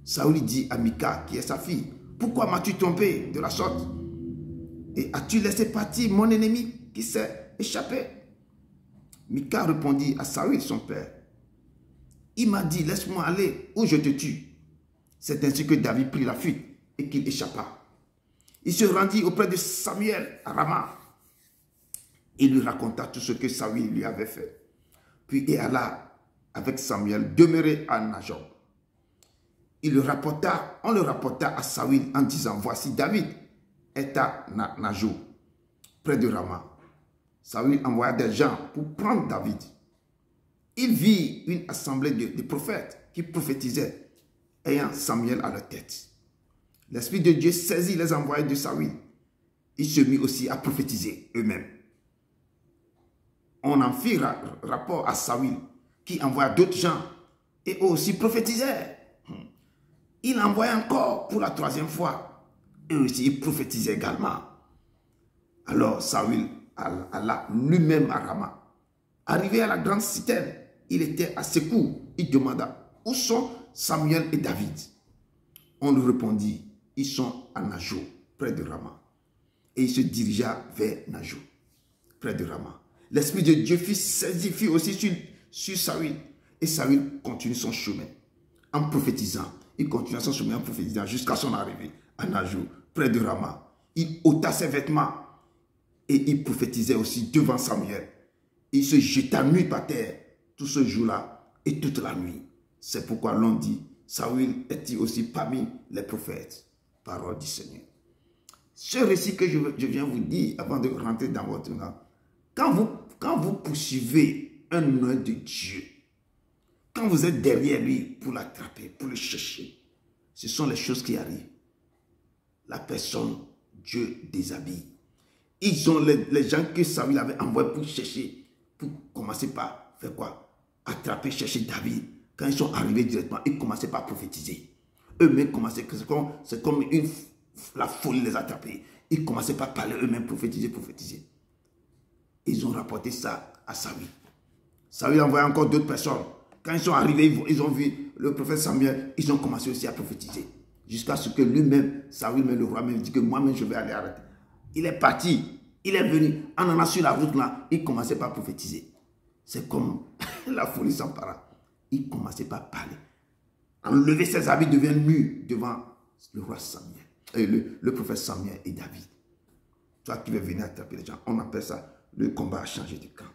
Saül dit à Michal, qui est sa fille, pourquoi m'as-tu trompé de la sorte? Et as-tu laissé partir mon ennemi qui s'est échappé? Michal répondit à Saül, son père. Il m'a dit, laisse-moi aller ou je te tue. C'est ainsi que David prit la fuite et qu'il échappa. Il se rendit auprès de Samuel à Rama. Il lui raconta tout ce que Saül lui avait fait. Puis il alla avec Samuel demeurer à Najot. On le rapporta à Saül en disant, voici David est à Najot, près de Rama. Saül envoya des gens pour prendre David. Il vit une assemblée de prophètes qui prophétisaient, ayant Samuel à leur tête. L'Esprit de Dieu saisit les envoyés de Saül. Il se mit aussi à prophétiser eux-mêmes. On en fit rapport à Saül, qui envoya d'autres gens, et eux aussi prophétisaient. Il envoya encore pour la troisième fois, et aussi il prophétisait également. Alors Saül alla lui-même à Rama. Arrivé à la grande citerne, il était à ses coups. Il demanda, où sont Samuel et David. On lui répondit, ils sont à Najo, près de Rama. Et il se dirigea vers Najo, près de Rama. L'Esprit de Dieu fut aussi sur Saül. Et Saül continue son chemin en prophétisant. Il continua son chemin en prophétisant jusqu'à son arrivée à Najo, près de Rama. Il ôta ses vêtements et il prophétisait aussi devant Samuel. Il se jeta nu par terre tout ce jour-là et toute la nuit. C'est pourquoi l'on dit, Saül est-il aussi parmi les prophètes. Parole du Seigneur. Ce récit que je viens vous dire avant de rentrer dans votre nom, quand vous poursuivez un homme de Dieu, quand vous êtes derrière lui pour l'attraper, pour le chercher, ce sont les choses qui arrivent. La personne, Dieu déshabille. Ils ont les gens que Saül avait envoyés pour chercher, pour commencer par faire quoi? Attraper, chercher David. Quand ils sont arrivés directement, ils commençaient par prophétiser. Eux-mêmes commençaient, c'est comme la folie les attraper. Ils commençaient par parler eux-mêmes, prophétiser. Ils ont rapporté ça à Saül. Saül a envoyé encore d'autres personnes. Quand ils sont arrivés, ils ont vu le prophète Samuel, ils ont commencé aussi à prophétiser. Jusqu'à ce que lui-même, Saül, mais le roi même, dit que moi-même je vais aller arrêter. Il est parti, il est venu, en allant sur la route là, il commençait par prophétiser. C'est comme la folie s'empara. Il commençait par parler. Enlever ses habits, devient nu devant le roi Samuel, le prophète Samuel et David. Toi qui veux venir attraper les gens, on appelle ça le combat a changé de camp.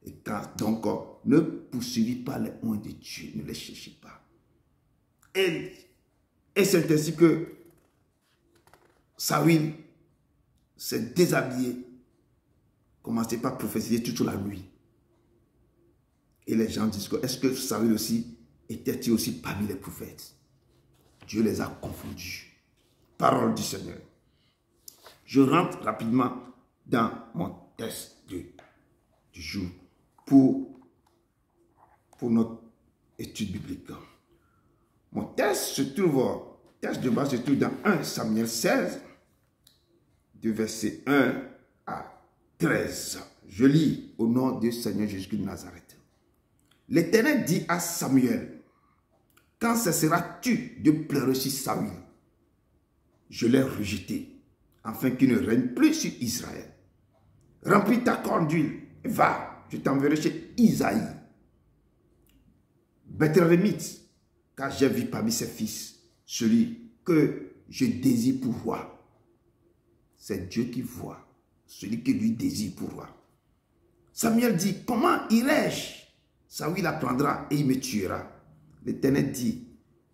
Et donc, ne poursuivez pas les oins de Dieu, ne les cherchez pas. Et c'est ainsi que Saül s'est déshabillé, commençait par prophétiser toute la nuit. Et les gens disent, est-ce que Saül aussi était-il aussi parmi les prophètes? Dieu les a confondus. Parole du Seigneur. Je rentre rapidement dans mon texte du jour pour notre étude biblique. Mon texte de base se trouve dans 1 Samuel 16, de verset 1 à 13. Je lis au nom du Seigneur Jésus de Nazareth. L'Éternel dit à Samuel, quand cesseras-tu de pleurer sur Saül? Je l'ai rejeté, afin qu'il ne règne plus sur Israël. Remplis ta corne d'huile et va, je t'enverrai chez Isaïe, Bethléemite, car j'ai vu parmi ses fils celui que je désire pour roi. C'est Dieu qui voit, celui qui lui désire pour roi. Samuel dit, comment irai-je? Saül apprendra et il me tuera. L'Éternel dit,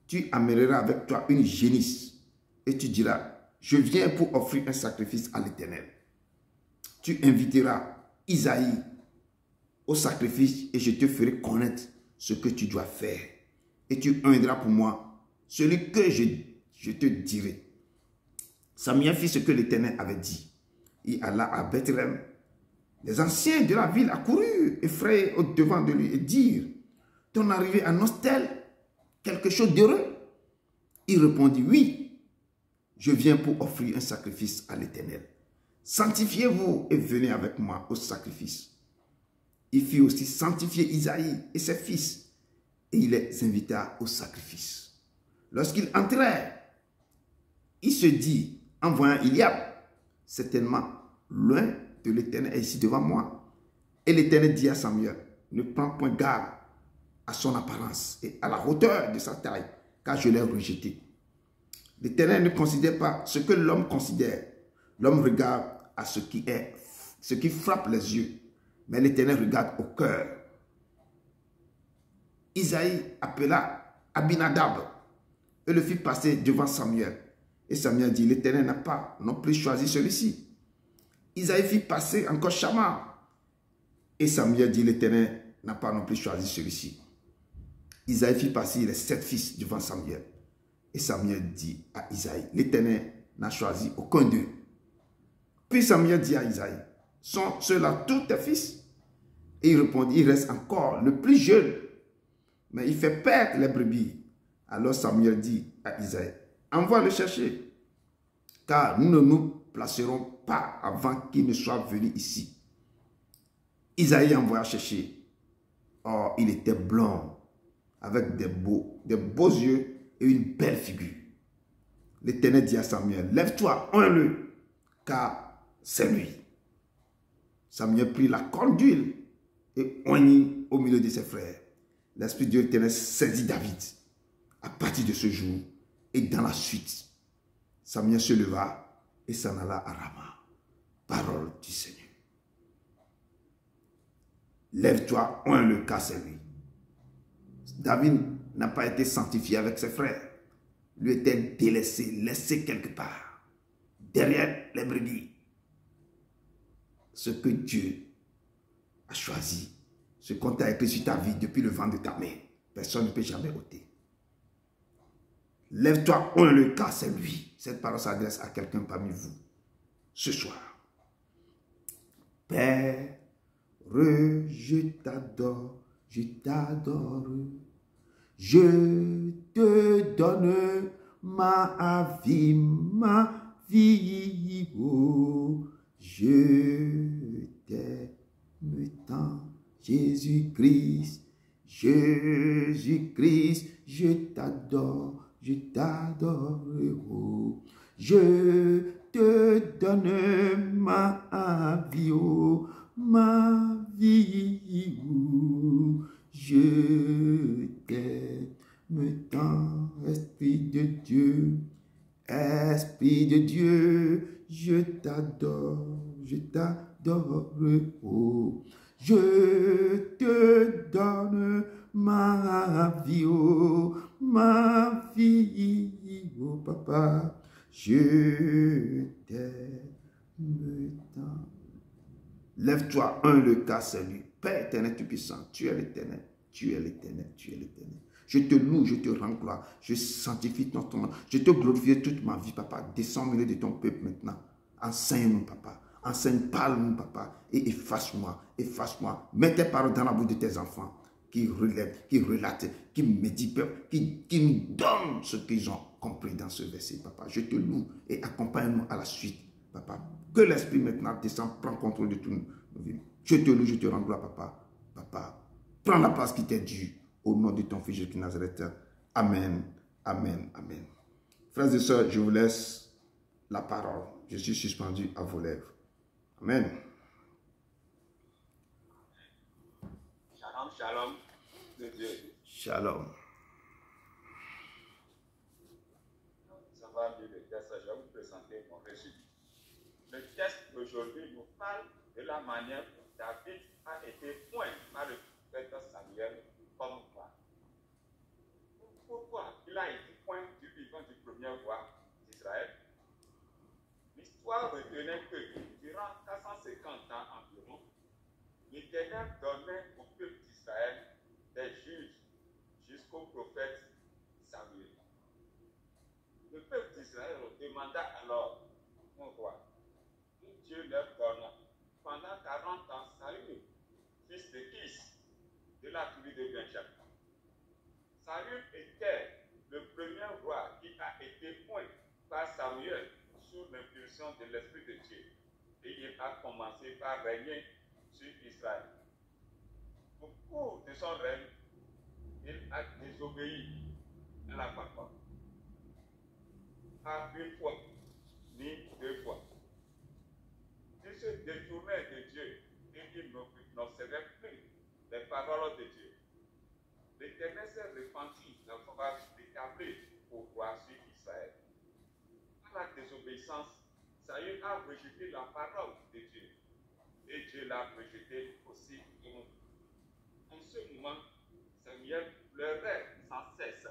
tu amèneras avec toi une génisse et tu diras, je viens pour offrir un sacrifice à l'Éternel. Tu inviteras Isaïe au sacrifice et je te ferai connaître ce que tu dois faire. Et tu oindras pour moi celui que je te dirai. Samuel fit ce que l'Éternel avait dit. Il alla à Bethléem. Les anciens de la ville accoururent, effrayés au-devant de lui, et dirent, ton arrivée annonce-t-elle quelque chose d'heureux? Il répondit, oui, je viens pour offrir un sacrifice à l'Éternel. Sanctifiez-vous et venez avec moi au sacrifice. Il fit aussi sanctifier Isaïe et ses fils, et il les invita au sacrifice. Lorsqu'ils entrèrent, il se dit, en voyant Eliab, certainement loin de l'Éternel est ici devant moi. Et l'Éternel dit à Samuel, ne prends point garde à son apparence et à la hauteur de sa taille, car je l'ai rejeté. L'Éternel ne considère pas ce que l'homme considère. L'homme regarde à ce qui frappe les yeux, mais l'Éternel regarde au cœur. Isaïe appela Abinadab et le fit passer devant Samuel. Et Samuel dit, l'Éternel n'a pas non plus choisi celui-ci. Isaïe fit passer encore Shama. Et Samuel dit, l'Éternel n'a pas non plus choisi celui-ci. Isaïe fit passer les 7 fils devant Samuel. Et Samuel dit à Isaïe, l'Éternel n'a choisi aucun d'eux. Puis Samuel dit à Isaïe, sont ceux-là tous tes fils? Et il répondit, il reste encore le plus jeune, mais il fait perdre les brebis. Alors Samuel dit à Isaïe, envoie le chercher, car nous ne nous placerons pas avant qu'il ne soit venu ici. Isaïe envoya chercher. Or, il était blond, avec des beaux des beaux yeux et une belle figure. L'Éternel dit à Samuel, lève-toi, oins-le, car c'est lui. Samuel prit la corne d'huile et oignit au milieu de ses frères. L'Esprit de l'Éternel saisit David à partir de ce jour et dans la suite. Samuel se leva et s'en alla à Rama. Parole du Seigneur. Lève-toi, oins-le, car c'est lui. David n'a pas été sanctifié avec ses frères. Lui était délaissé, laissé quelque part, derrière les brebis. Ce que Dieu a choisi, ce qu'on t'a écrit sur ta vie depuis le vent de ta main, personne ne peut jamais ôter. Lève-toi, oins-le, car c'est lui. Cette parole s'adresse à quelqu'un parmi vous ce soir. Père, je t'adore, je t'adore. Je te donne ma vie, oh. Je t'aime tant, Jésus-Christ, Jésus-Christ, je t'adore, oh. Je te donne ma vie, oh, ma vie, oh. Je t'aime tant, Esprit de Dieu, je t'adore, oh. Je te donne ma vie, oh, papa, je t'aime tant. Lève-toi, le cas, c'est lui. Père éternel, tu puissant, tu es l'éternel, tu es l'éternel, tu es l'éternel. Je te loue, je te rends gloire, je sanctifie ton nom. Je te glorifie toute ma vie, papa. Descends au milieu de ton peuple maintenant. Enseigne-nous, papa. Enseigne, parle-nous, papa. Et efface-moi, efface-moi. Mets tes paroles dans la bouche de tes enfants qui relèvent, qui relatent, qui méditent, qui nous donnent ce qu'ils ont compris dans ce verset, papa. Je te loue et accompagne-nous à la suite, papa. Que l'Esprit maintenant descend, prend contrôle de tout nos vies. Je te loue, je te rends gloire, papa. Papa, prends la place qui t'est due. Au nom de ton Fils Jésus de Nazareth. Amen, amen, amen. Frères et sœurs, je vous laisse la parole. Je suis suspendu à vos lèvres. Amen. Shalom, shalom de Dieu. Shalom. Ça va bien le texte, je vais vous présenter mon résumé. Le texte d'aujourd'hui nous parle de la manière dont David a été point par le prophète Samuel comme roi. Pourquoi il a été point du vivant du premier roi d'Israël? L'histoire retenait que durant 450 ans environ, l'Éternel donnait au peuple d'Israël des juges jusqu'au prophète Samuel. Le peuple d'Israël demanda alors un roi. Dieu leur donna pendant 40 ans Saül, fils de Kis, de la tribu de Benjamin. Saül était le premier roi qui a été point par Samuel sous l'impulsion de l'Esprit de Dieu. Et il a commencé par régner sur Israël. Au cours de son règne, il a désobéi à la parole. Pas une fois, ni deux fois. Il se détournait de Dieu et il n'observait plus les paroles de Dieu. L'Éternel s'est repenti d'avoir établi au roi sur Israël. Par la désobéissance, Saül a rejeté la parole de Dieu. Et Dieu l'a rejeté aussi pour nous. En ce moment, Samuel pleurait sans cesse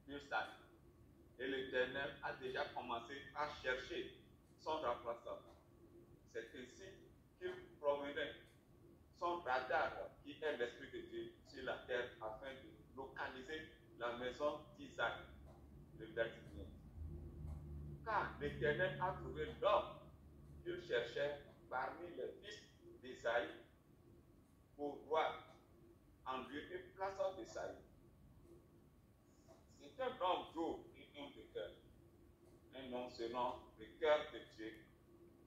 sur Saül. Et l'Éternel a déjà commencé à chercher son remplaçant. C'est ainsi qu'il promenait son radar, qui est l'Esprit de Dieu, sur la terre afin de localiser la maison d'Isaac, le Benjamin. Car l'Éternel a trouvé l'homme qu'il cherchait parmi les fils d'Isaïe pour roi en lieu et place de Saül. C'est un homme doux et homme de cœur, un homme selon le cœur de Dieu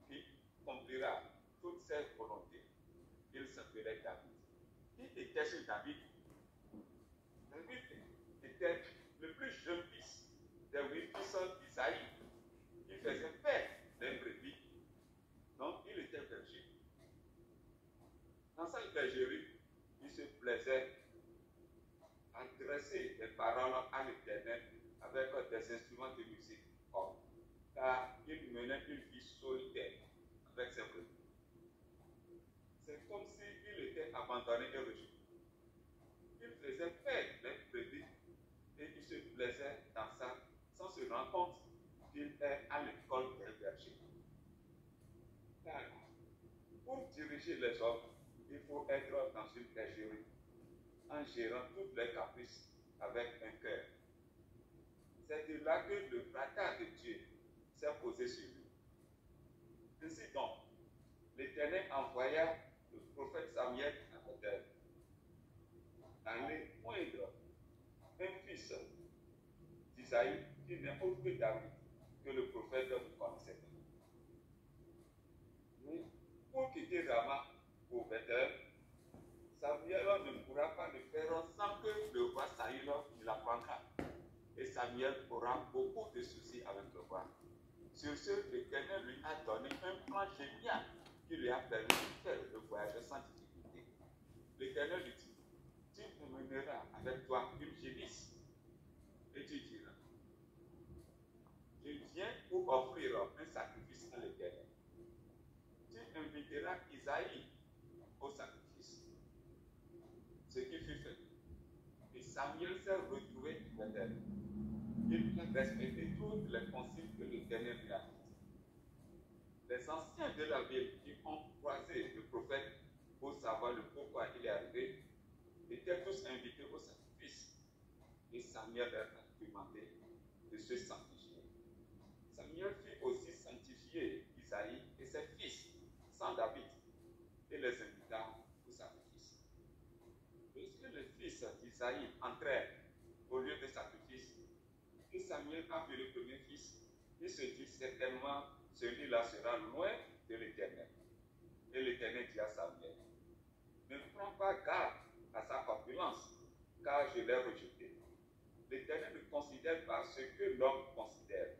qui accomplira toutes ses volontés. Il s'appelait David. Qui était ce David? David était le plus jeune fils des 8 fils d'Isaïe, qui faisait père des brebis. Donc, il était berger. Dans sa bergerie, il se plaisait à dresser des paroles à l'Éternel avec des instruments de musique. Car il menait une vie solitaire avec ses brebis. C'est comme s'il était abandonné et rejeté. Il faisait peur des brebis et il se plaisait dans ça sans se rendre compte qu'il est à l'école des bergers. Car pour diriger les hommes, il faut être dans une bergerie en gérant tous les caprices avec un cœur. C'est de là que le fracas de Dieu s'est posé sur lui. Ainsi donc, l'Éternel envoya le prophète Samuel à Bethel aller moindre un fils d'Isaïe qui n'est autre que David, que le prophète ne connaissait pas. Mais pour quitter Rama pour Bethel, Samuel ne pourra pas le faire sans que le roi Saül l'apprendra. Et Samuel aura beaucoup de soucis avec le roi. Sur ce, l'Éternel lui a donné un plan génial qui lui a permis de faire le voyage sans difficulté. L'Éternel lui dit, tu emmèneras avec toi une génisse et tu diras, je viens pour offrir un sacrifice à l'Éternel. Tu inviteras Isaïe au sacrifice. Ce qui fut fait. Et Samuel s'est retrouvé à Bethel. Il a respecté toutes les consignes que l'Éternel lui a dites. Les anciens de la ville qui ont croisé le prophète pour savoir le pourquoi il est arrivé étaient tous invités au sacrifice. Et Samuel leur a demandé de se sanctifier. Samuel fit aussi sanctifier Isaïe et ses fils sans David et les invita au sacrifice. Lorsque les fils d'Isaïe entrèrent au lieu de sacrifice, et Samuel a vu le premier fils, il se dit certainement celui-là sera loin de l'Éternel. Et l'Éternel dit à Samuel, ne prends pas garde à sa corpulence, car je l'ai rejeté. L'Éternel ne considère pas ce que l'homme considère.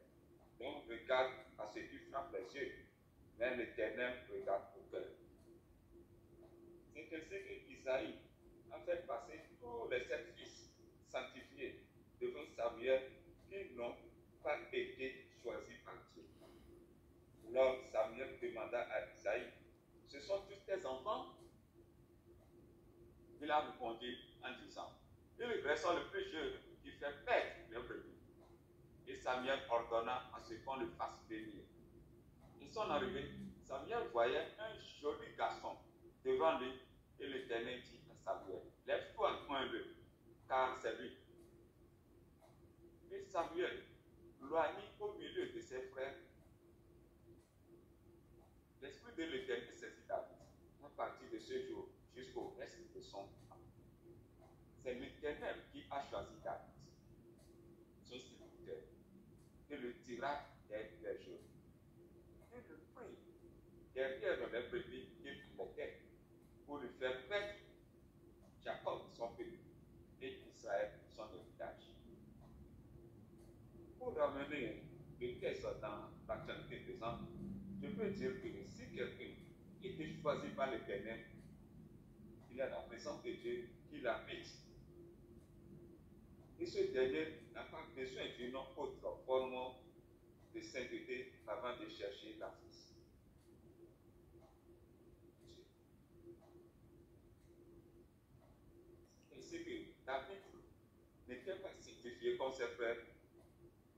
L'homme regarde à ce qui frappe les yeux, mais l'Éternel regarde au cœur. C'est ainsi qu'Isaïe a fait passer tous les 7 fils sanctifiés devant Samuel qui n'ont pas été choisis par Dieu. Alors Samuel demanda à Isaïe, ce sont tous tes enfants? Il a répondu en disant, il reste le plus jeune qui fait perdre les brebis. Et Samuel ordonna à ce qu'on le fasse venir. Ils sont arrivés, Samuel voyait un joli garçon devant lui et l'Éternel dit à Samuel, lève-toi, point-le, car c'est lui. Et Samuel loignit au milieu de ses frères. L'Esprit de l'Éternel saisit David à partir de ce jour jusqu'au reste de son temps. C'est l'Éternel qui a choisi David, son serviteur, et le tira des bergers. Et le prit derrière les brebis qu'il mettait pour lui faire perdre Jacob son pays et Israël son héritage. Pour ramener le texte dans l'actualité présente, je peux dire que si quelqu'un était choisi par l'Éternel, il a la présence de Dieu qui l'habite. Et ce dernier n'a pas besoin d'une autre forme de sainteté avant de chercher la face. C'est que David n'était pas sanctifié comme ses frères,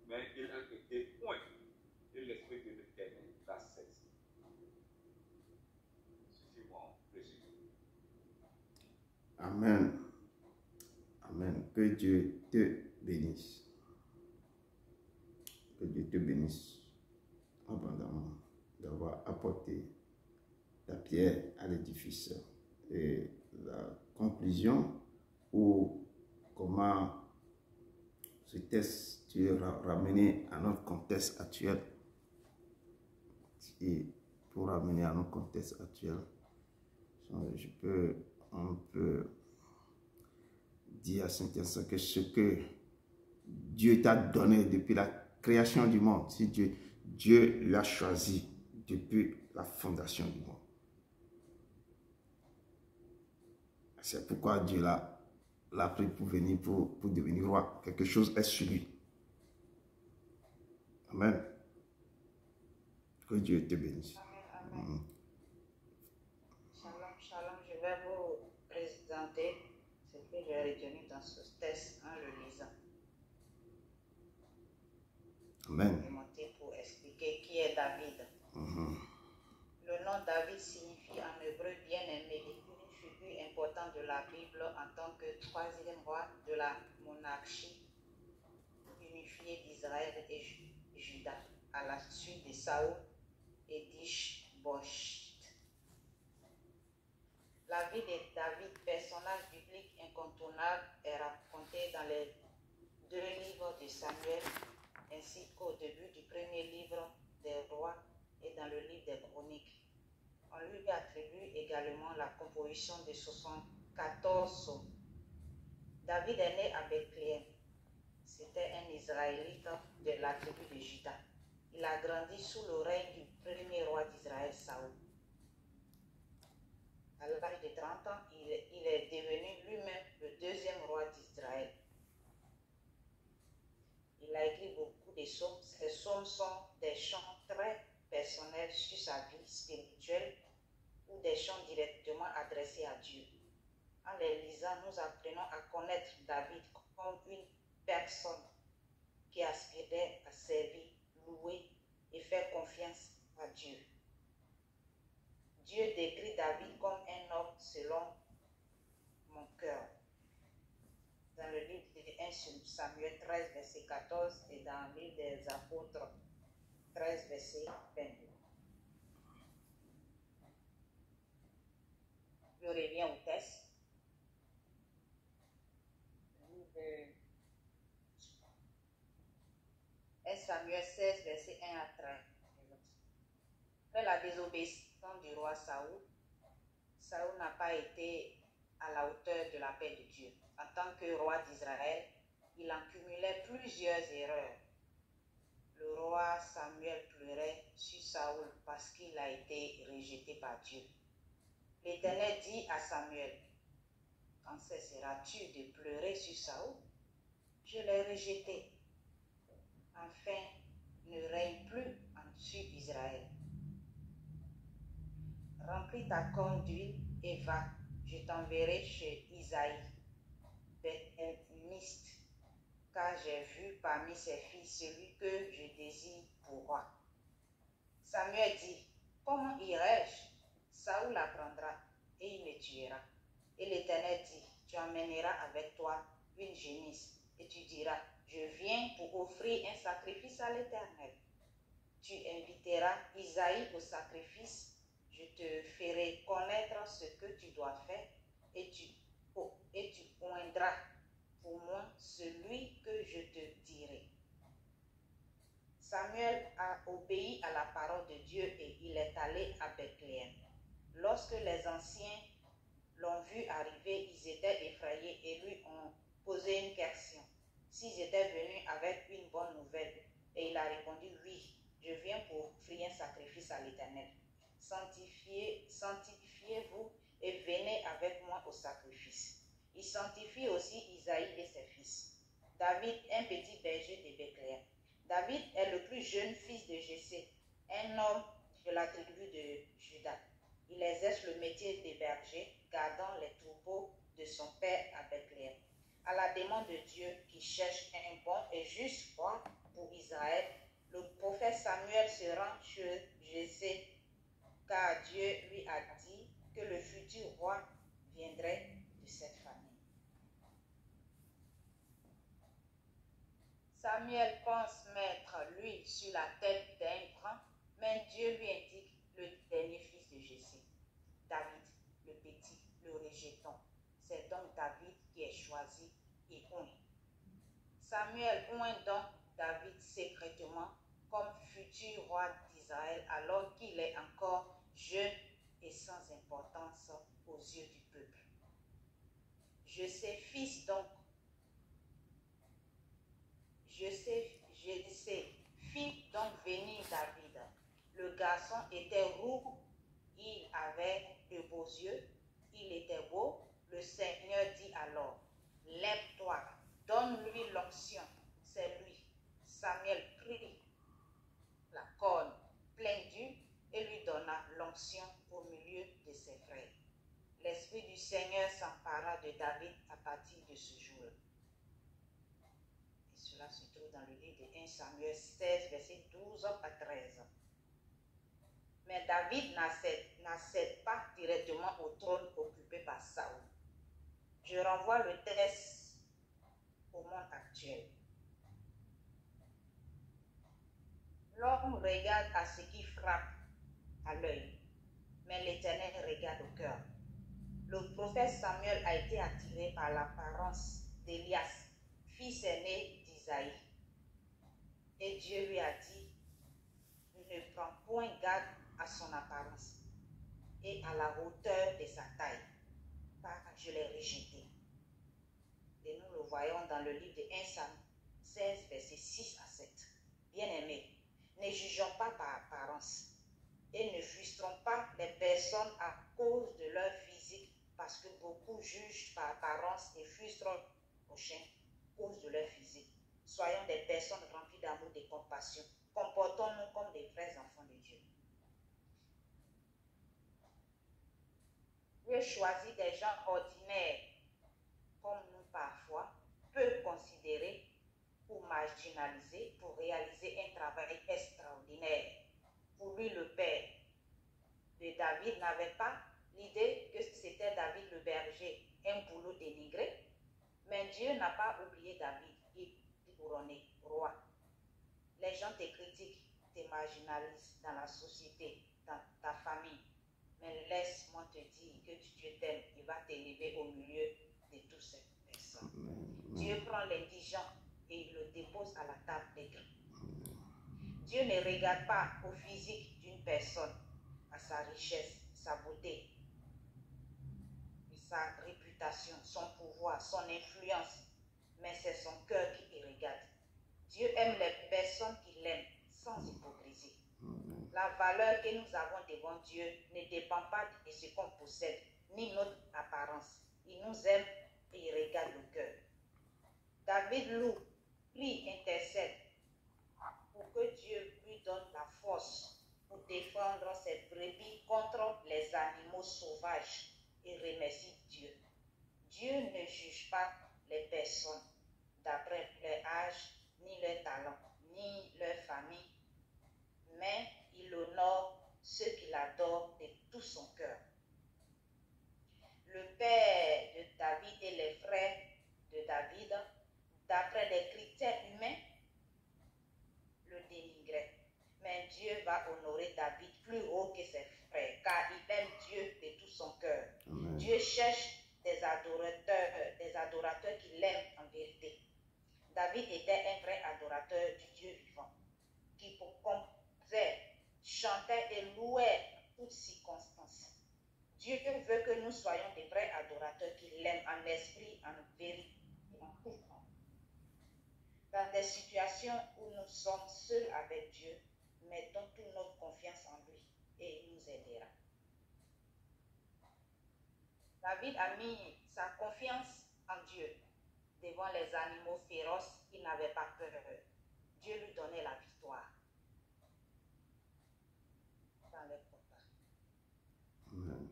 mais il a été point et l'Esprit de l'Éternel l'a saisi. C'est mon résumé. Amen. Amen. Que Dieu te bénisse. Que Dieu te bénisse abondamment d'avoir apporté ta pierre à l'édifice. Et la conclusion ou comment ce texte tu es ramené à notre contexte actuel. Et pour ramener à notre contexte actuel, on peut dire à Saint-Vincent que ce que Dieu t'a donné depuis la création du monde. Si Dieu l'a choisi depuis la fondation du monde. C'est pourquoi Dieu l'a pris pour venir, pour devenir roi. Quelque chose est sur lui. Amen. Que Dieu te bénisse. Amen, amen. Shalom, shalom. Je vais vous présenter ce que j'ai retenu dans ce texte en le lisant. Amen. Remonter pour expliquer qui est David. Le nom David signifie en hébreu bien-aimé, une figure importante de la Bible en tant que troisième roi de la monarchie unifiée d'Israël et Juda, à la suite de Saül et d'Ishbosheth. La vie de David, personnage biblique incontournable, est racontée dans les 2 livres de Samuel, ainsi qu'au début du premier livre des rois et dans le livre des chroniques. On lui attribue également la composition de 74 psaumes. David est né à Bethléem. C'était un Israélite de la tribu de Juda. Il a grandi sous le règne du premier roi d'Israël, Saül. À l'âge de 30 ans, il est devenu lui-même le 2e roi d'Israël. Il a écrit beaucoup de psaumes. Ces psaumes sont des chants très personnels sur sa vie spirituelle ou des chants directement adressés à Dieu. En les lisant, nous apprenons à connaître David comme une personne qui aspirait à servir, louer et faire confiance à Dieu. Dieu décrit David comme un homme selon mon cœur. Dans le livre de 1 Samuel 13, verset 14 et dans le livre des Apôtres 13, verset 22. Je reviens au texte. Le 1 Samuel 16, verset 1 à 13. Après la désobéissance du roi Saül, Saül n'a pas été à la hauteur de l'appel de Dieu. En tant que roi d'Israël, il en cumulait plusieurs erreurs. Le roi Samuel pleurait sur Saül parce qu'il a été rejeté par Dieu. L'Éternel dit à Samuel, « Quand cesseras-tu de pleurer sur Saül? Je l'ai rejeté. Enfin, ne règne plus sur Israël. Remplis ta corne d'huile et va. Je t'enverrai chez Isaïe, Beth-Mist, car j'ai vu parmi ses fils celui que je désire pour roi. » Samuel dit, « Comment irai-je? Saül apprendra et il me tuera. » Et l'Éternel dit, « Tu emmèneras avec toi une génisse et tu diras, je viens pour offrir un sacrifice à l'Éternel. Tu inviteras Isaïe au sacrifice. Je te ferai connaître ce que tu dois faire et tu oindras pour moi celui que je te dirai. » Samuel a obéi à la parole de Dieu et il est allé à Bethléem. Lorsque les anciens l'ont vu arriver, ils étaient effrayés et lui ont posé une question. S'ils étaient venus avec une bonne nouvelle, et il a répondu, oui, je viens pour offrir un sacrifice à l'Éternel. Sanctifiez-vous et venez avec moi au sacrifice. Il sanctifie aussi Isaïe et ses fils. David, un petit berger de Bethléem. David est le plus jeune fils de Jessé, un homme de la tribu de Juda. Il exerce le métier de berger, gardant les troupeaux de son père à Bethléem. À la demande de Dieu qui cherche un bon et juste roi pour Israël, le prophète Samuel se rend chez Jessé, car Dieu lui a dit que le futur roi viendrait de cette famille. Samuel pense mettre l'huile sur la tête d'un grand, mais Dieu lui indique le dernier fils de Jessé, David, le petit, le rejeton. C'est donc David qui est choisi et oint. Samuel oint donc David secrètement comme futur roi d'Israël alors qu'il est encore jeune et sans importance aux yeux du peuple. Jessé, fils donc Jessé fit donc venir David. Le garçon était roux, il avait de beaux yeux, il était beau. Le Seigneur dit alors, lève-toi, donne-lui l'onction. C'est lui. Samuel prit la corne pleine d'huile et lui donna l'onction au milieu de ses frères. L'Esprit du Seigneur s'empara de David à partir de ce jour. Et cela se trouve dans le livre de 1 Samuel 16, versets 12 à 13. Mais David n'accède pas directement au trône occupé par Saül. Je renvoie le texte au monde actuel. L'homme regarde à ce qui frappe à l'œil, mais l'Éternel regarde au cœur. Le prophète Samuel a été attiré par l'apparence d'Élias, fils aîné d'Isaïe. Et Dieu lui a dit, ne prends point garde à son apparence et à la hauteur de sa taille, car je l'ai rejeté. Et nous le voyons dans le livre de 1 Samuel 16, versets 6 à 7. Bien-aimés, ne jugeons pas par apparence et ne frustrons pas les personnes à cause de leur physique, parce que beaucoup jugent par apparence et frustrent prochain à cause de leur physique. Soyons des personnes remplies d'amour et de compassion. Comportons-nous comme des vrais enfants de Dieu. Dieu choisit des gens ordinaires, comme nous parfois, peu considérés ou marginalisés pour réaliser un travail extraordinaire. Pour lui, le père de David n'avait pas l'idée que c'était David le berger, un boulot dénigré, mais Dieu n'a pas oublié David et couronné roi. Les gens te critiquent, te marginalisent dans la société, dans ta famille, mais laisse-moi te dire que Dieu t'aime et va t'élever au milieu de toutes ces personnes. Dieu prend l'indigent et il le dépose à la table des grands. Dieu ne regarde pas au physique d'une personne, à sa richesse, sa beauté, sa réputation, son pouvoir, son influence, mais c'est son cœur qui le regarde. Dieu aime les personnes qui l'aiment sans hypocrisie. La valeur que nous avons devant Dieu ne dépend pas de ce qu'on possède, ni notre apparence. Il nous aime et il regarde le cœur. David loue, prie, intercède pour que Dieu lui donne la force pour défendre ses brebis contre les animaux sauvages et remercie Dieu. Dieu ne juge pas les personnes d'après leur âge, ni leur talent, ni leur famille, mais il honore ceux qui l'adorent de tout son cœur. Le père de David et les frères de David, d'après des critères humains, le dénigraient. Mais Dieu va honorer David plus haut que ses frères, car il aime Dieu de tout son cœur. Amen. Dieu cherche des adorateurs qui l'aiment en vérité. David était un vrai adorateur du Dieu vivant, qui composait, chantait et louait toutes circonstances. Dieu veut que nous soyons des vrais adorateurs qui l'aiment en esprit, en vérité et en tout temps. Dans des situations où nous sommes seuls avec Dieu, mettons toute notre confiance en lui et il nous aidera. David a mis sa confiance en Dieu. Devant les animaux féroces, il n'avait pas peur. Dieu lui donnait la victoire dans les combats.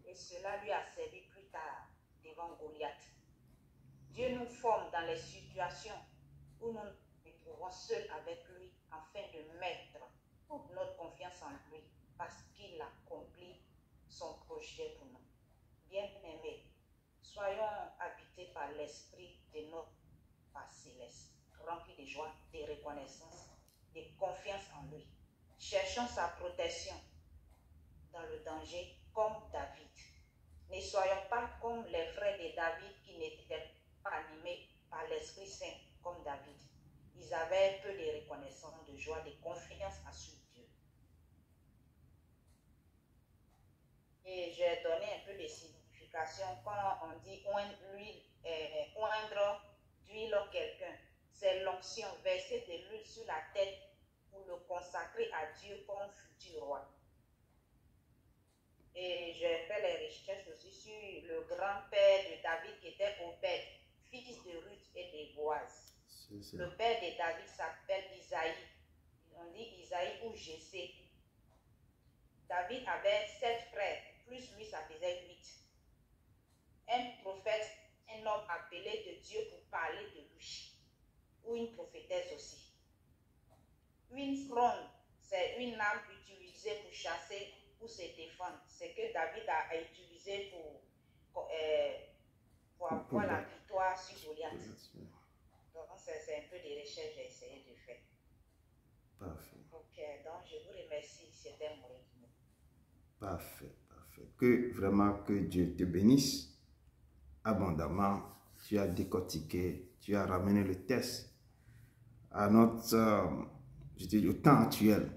Et cela lui a servi plus tard devant Goliath. Dieu nous forme dans les situations où nous nous trouvons seuls avec lui afin de mettre toute notre confiance en lui parce qu'il accomplit son projet pour nous. Bien-aimés, soyons habités par l'esprit de notre Père céleste, rempli de joie, de reconnaissance, de confiance en lui. Cherchons sa protection dans le danger comme David. Ne soyons pas comme les frères de David qui n'étaient pas animés par l'Esprit Saint comme David. Ils avaient peu de reconnaissance, de joie, de confiance en Dieu. Et j'ai donné un peu de signification quand on dit oindre d'huile quelqu'un. c'est l'onction, verser de l'huile sur la tête pour le consacrer à Dieu comme futur roi. Et j'ai fait les recherches aussi sur le grand-père de David qui était Obed, fils de Ruth et de Boaz. Le père de David s'appelle Isaïe. On dit Isaïe ou Jessé. David avait 7 frères, plus lui ça faisait 8. Un prophète, un homme appelé de Dieu pour parler de lui, ou une prophétesse aussi. Une fronde, c'est une arme utilisée pour chasser, pour se défendre. C'est que David a utilisé pour avoir la victoire sur Goliath. Donc c'est un peu des recherches que j'ai essayé de faire. Parfait. Ok, donc je vous remercie, c'était mon résumé. Parfait, parfait. Que vraiment que Dieu te bénisse abondamment. Tu as décortiqué, tu as ramené le test à notre, je dis, au temps actuel.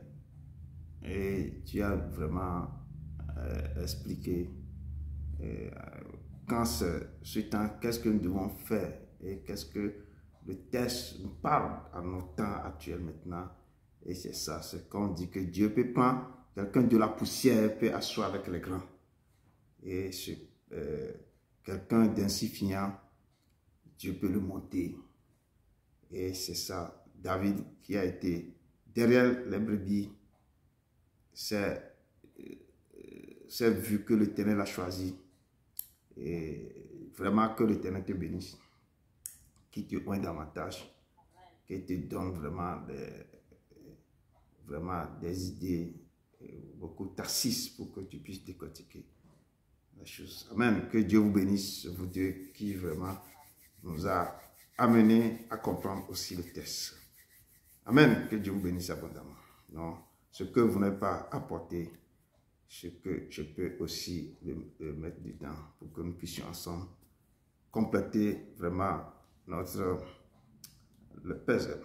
Et tu as vraiment expliqué quand ce temps, qu'est-ce que nous devons faire et qu'est-ce que le test nous parle à notre temps actuel maintenant. Et c'est ça, c'est qu'on dit que Dieu peut prendre quelqu'un de la poussière, peut asseoir avec les grands. Et quelqu'un d'insignifiant, Dieu peut le monter. Et c'est ça, David qui a été derrière les brebis, c'est vu que l'Éternel a choisi. Et vraiment que l'Éternel te bénisse, qui te oigne davantage, qui te donne vraiment des idées, beaucoup d'assises pour que tu puisses décortiquer la chose. Amen. Que Dieu vous bénisse, vous deux qui vraiment nous a amené à comprendre aussi le test. Amen. Que Dieu vous bénisse abondamment. Non, ce que vous n'avez pas apporté, ce que je peux aussi le mettre dedans pour que nous puissions ensemble compléter vraiment le puzzle.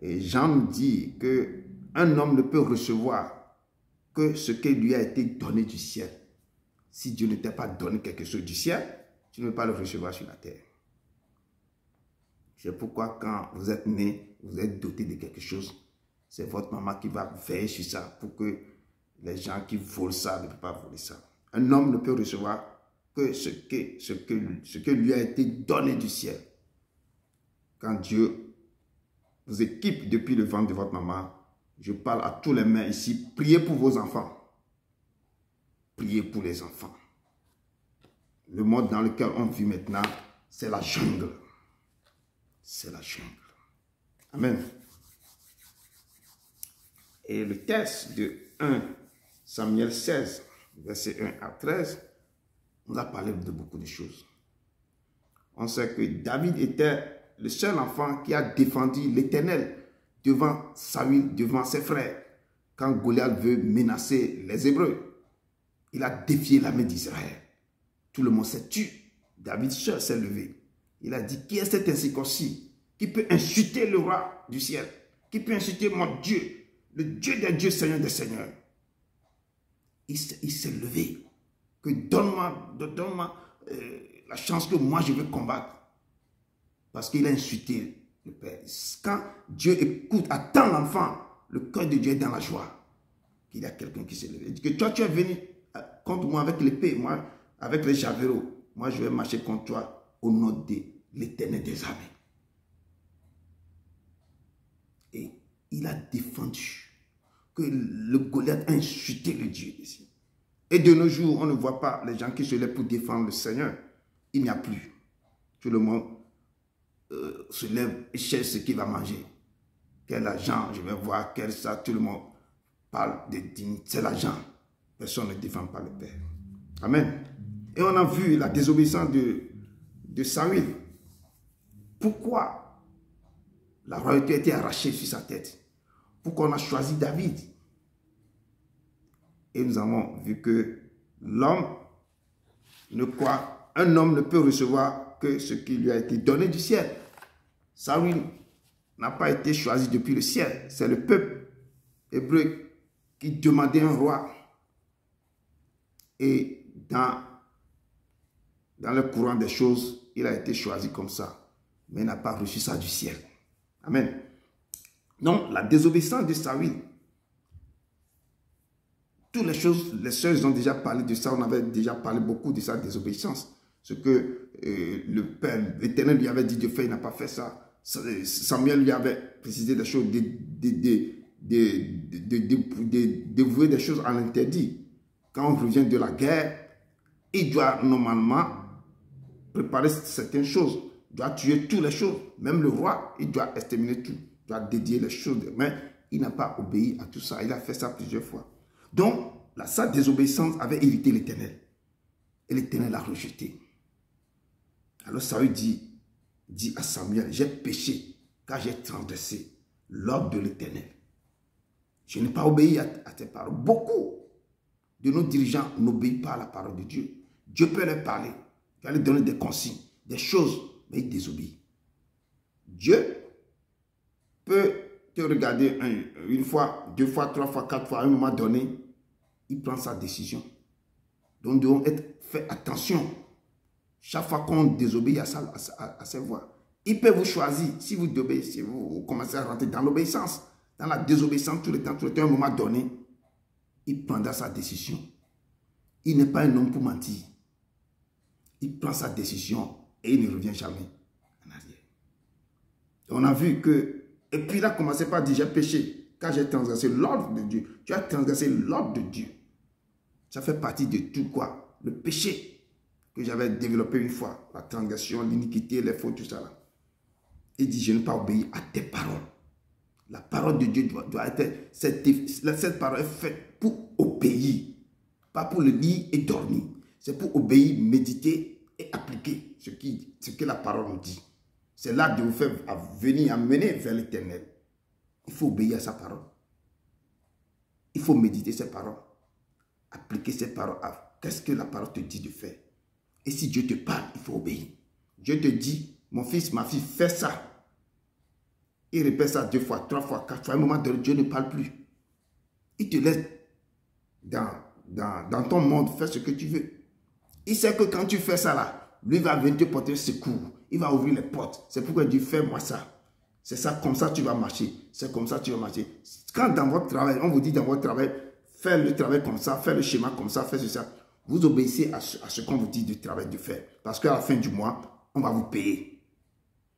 Et Jean nous dit qu'un homme ne peut recevoir que ce qui lui a été donné du ciel. Si Dieu ne t'a pas donné quelque chose du ciel, tu ne peux pas le recevoir sur la terre. C'est pourquoi quand vous êtes né, vous êtes doté de quelque chose, c'est votre maman qui va veiller sur ça pour que les gens qui volent ça ne peuvent pas voler ça. Un homme ne peut recevoir que ce que lui a été donné du ciel. Quand Dieu vous équipe depuis le ventre de votre maman, je parle à tous les mères ici, priez pour vos enfants. Priez pour les enfants. Le monde dans lequel on vit maintenant, c'est la jungle. C'est la jungle. Amen. Et le texte de 1 Samuel 16, verset 1 à 13, on a parlé de beaucoup de choses. On sait que David était le seul enfant qui a défendu l'Éternel devant Saül, devant ses frères. Quand Goliath veut menacer les Hébreux, il a défié l'armée d'Israël. Tout le monde s'est tué. David seul s'est levé. Il a dit, qui est cet incirconcis qui peut insulter le roi du ciel? Qui peut insulter mon Dieu, le Dieu des dieux, Seigneur des seigneurs? Il s'est levé. Que donne-moi la chance que moi je veux combattre. Parce qu'il a insulté le Père. Quand Dieu écoute, attend l'enfant, le cœur de Dieu est dans la joie. Qu'il y a quelqu'un qui s'est levé. Il dit que toi tu es venu contre moi avec l'épée, moi avec les javelots. Moi je vais marcher contre toi au nom de l'Éternel des armées. Et il a défendu que le Goliath a insulté le Dieu ici. Et de nos jours, on ne voit pas les gens qui se lèvent pour défendre le Seigneur. Il n'y a plus. Tout le monde se lève et cherche ce qu'il va manger. Quel argent, je vais voir, quel ça, tout le monde parle de dignité. C'est l'argent. Personne ne défend pas le Père. Amen. Et on a vu la désobéissance de Saül. Pourquoi la royauté a été arrachée sur sa tête? Pourquoi on a choisi David? Et nous avons vu que l'homme un homme ne peut recevoir que ce qui lui a été donné du ciel. Saül n'a pas été choisi depuis le ciel. C'est le peuple hébreu qui demandait un roi. Et dans le courant des choses, il a été choisi comme ça. mais il n'a pas reçu ça du ciel. Amen. Donc, la désobéissance de Saül, toutes les choses, les sœurs ont déjà parlé de ça, on avait déjà parlé beaucoup de sa désobéissance. Ce que le Père, l'Éternel lui avait dit de faire, il n'a pas fait ça. Samuel lui avait précisé des choses, dévouer des choses à l'interdit. Quand on revient de la guerre, il doit normalement préparer certaines choses. Il doit tuer toutes les choses. Même le roi, il doit exterminer tout. Il doit dédier les choses. Mais il n'a pas obéi à tout ça. Il a fait ça plusieurs fois. Donc, sa désobéissance avait évité l'Éternel. Et l'Éternel l'a rejeté. Alors Saül dit à Samuel, j'ai péché car j'ai transgressé l'ordre de l'Éternel. Je n'ai pas obéi à tes paroles. Beaucoup de nos dirigeants n'obéissent pas à la parole de Dieu. Dieu peut leur parler, il va leur donner des consignes, des choses, mais ils désobéissent. Dieu peut te regarder une fois, deux fois, trois fois, quatre fois, à un moment donné, il prend sa décision. Donc nous devons faire attention. Chaque fois qu'on désobéit à ses voix. Il peut vous choisir. Si vous désobéissez, vous commencez à rentrer dans l'obéissance, dans la désobéissance tout le temps, à un moment donné, il prendra sa décision. Il n'est pas un homme pour mentir. Il prend sa décision et il ne revient jamais en arrière. On a vu que, et puis il a commencé par dire, j'ai péché, car j'ai transgressé l'ordre de Dieu. Tu as transgressé l'ordre de Dieu. Ça fait partie de tout quoi? Le péché que j'avais développé une fois, la transgression, l'iniquité, les fautes, tout ça là. Il dit, je n'ai pas obéi à tes paroles. La parole de Dieu doit être, cette parole est faite pour obéir, pas pour le lire et dormir. C'est pour obéir, méditer et appliquer ce que la parole nous dit. C'est là de vous faire venir, amener vers l'Éternel. Il faut obéir à sa parole. Il faut méditer ses paroles. Appliquer ses paroles à qu'est-ce que la parole te dit de faire. Et si Dieu te parle, il faut obéir. Dieu te dit, mon fils, ma fille, fais ça. Il répète ça 2 fois, 3 fois, 4 fois. À un moment donné, Dieu ne parle plus. Il te laisse dans ton monde faire ce que tu veux. Il sait que quand tu fais ça là, lui va venir te porter secours. Il va ouvrir les portes. C'est pourquoi il dit, fais-moi ça. C'est ça, comme ça tu vas marcher. C'est comme ça tu vas marcher. Quand dans votre travail, on vous dit dans votre travail, fais le travail comme ça, fais le schéma comme ça, fais ça. Vous obéissez à ce qu'on vous dit de travail de faire. Parce qu'à la fin du mois, on va vous payer.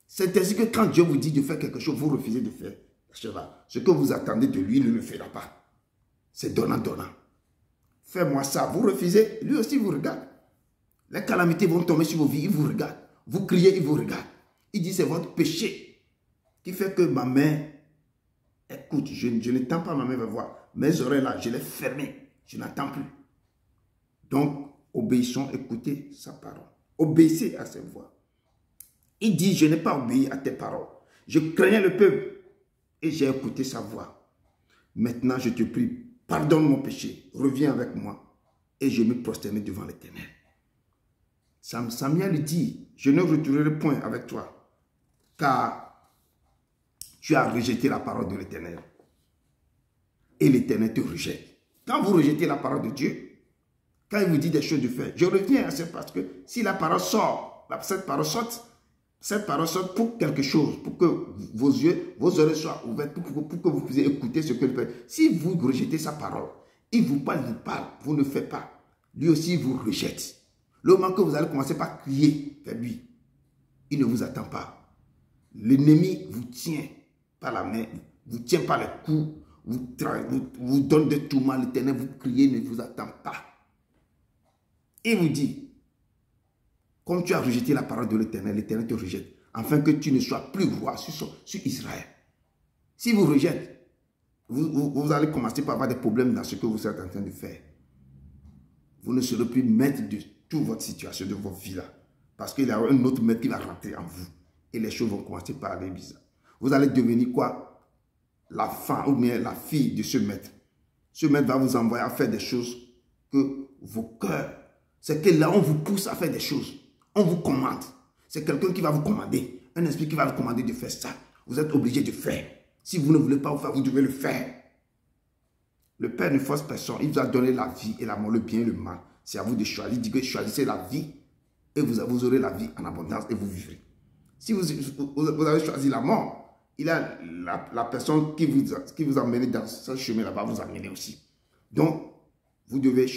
C'est ainsi que quand Dieu vous dit de faire quelque chose, vous refusez de faire. Ce que vous attendez de lui, il ne le fera pas. C'est donnant-donnant. Fais-moi ça. Vous refusez, lui aussi vous regarde. Les calamités vont tomber sur vos vies, il vous regarde. Vous criez, il vous regarde. Il dit c'est votre péché qui fait que ma main, écoute, je n'entends pas ma main vers voir. Mes oreilles là, je les fermées. Je n'entends plus. Donc, obéissons, écoutez sa parole. Obéissez à ses voix. Il dit, je n'ai pas obéi à tes paroles. Je craignais le peuple et j'ai écouté sa voix. Maintenant, je te prie, pardonne mon péché, reviens avec moi et je me prosternerai devant l'Éternel. Samuel dit, je ne retournerai point avec toi, car tu as rejeté la parole de l'Éternel. Et l'Éternel te rejette. Quand vous rejetez la parole de Dieu, quand il vous dit des choses de faire, je reviens à ça parce que si la parole sort, cette parole sort pour quelque chose, pour que vos yeux, vos oreilles soient ouvertes, pour que vous puissiez écouter ce que il fait. Si vous rejetez sa parole, il vous parle, vous ne faites pas. Lui aussi, il vous rejette. Le moment que vous allez commencer par crier vers lui, il ne vous attend pas. L'ennemi vous tient par la main, vous tient par les coups, vous donne des tourments, l'Éternel vous criez, il ne vous attend pas. Il vous dit, comme tu as rejeté la parole de l'Éternel, l'Éternel te rejette, afin que tu ne sois plus roi sur Israël. Si vous rejetez, vous allez commencer par avoir des problèmes dans ce que vous êtes en train de faire. Vous ne serez plus maître de toute votre situation, de votre vie là. Parce qu'il y a un autre maître qui va rentrer en vous. Et les choses vont commencer par aller bizarre. Vous allez devenir quoi? La femme ou bien la fille de ce maître. Ce maître va vous envoyer à faire des choses que vos cœurs, c'est que là on vous pousse à faire des choses. On vous commande. C'est quelqu'un qui va vous commander. Un esprit qui va vous commander de faire ça. Vous êtes obligé de faire. Si vous ne voulez pas vous faire, vous devez le faire. Le Père ne force personne. Il vous a donné la vie et la mort, le bien et le mal. C'est à vous de choisir. Il dit que choisissez la vie et vous aurez la vie en abondance et vous vivrez. Si vous avez choisi la mort, il a la personne qui vous a mené dans ce chemin là-bas, vous amener aussi. Donc, vous devez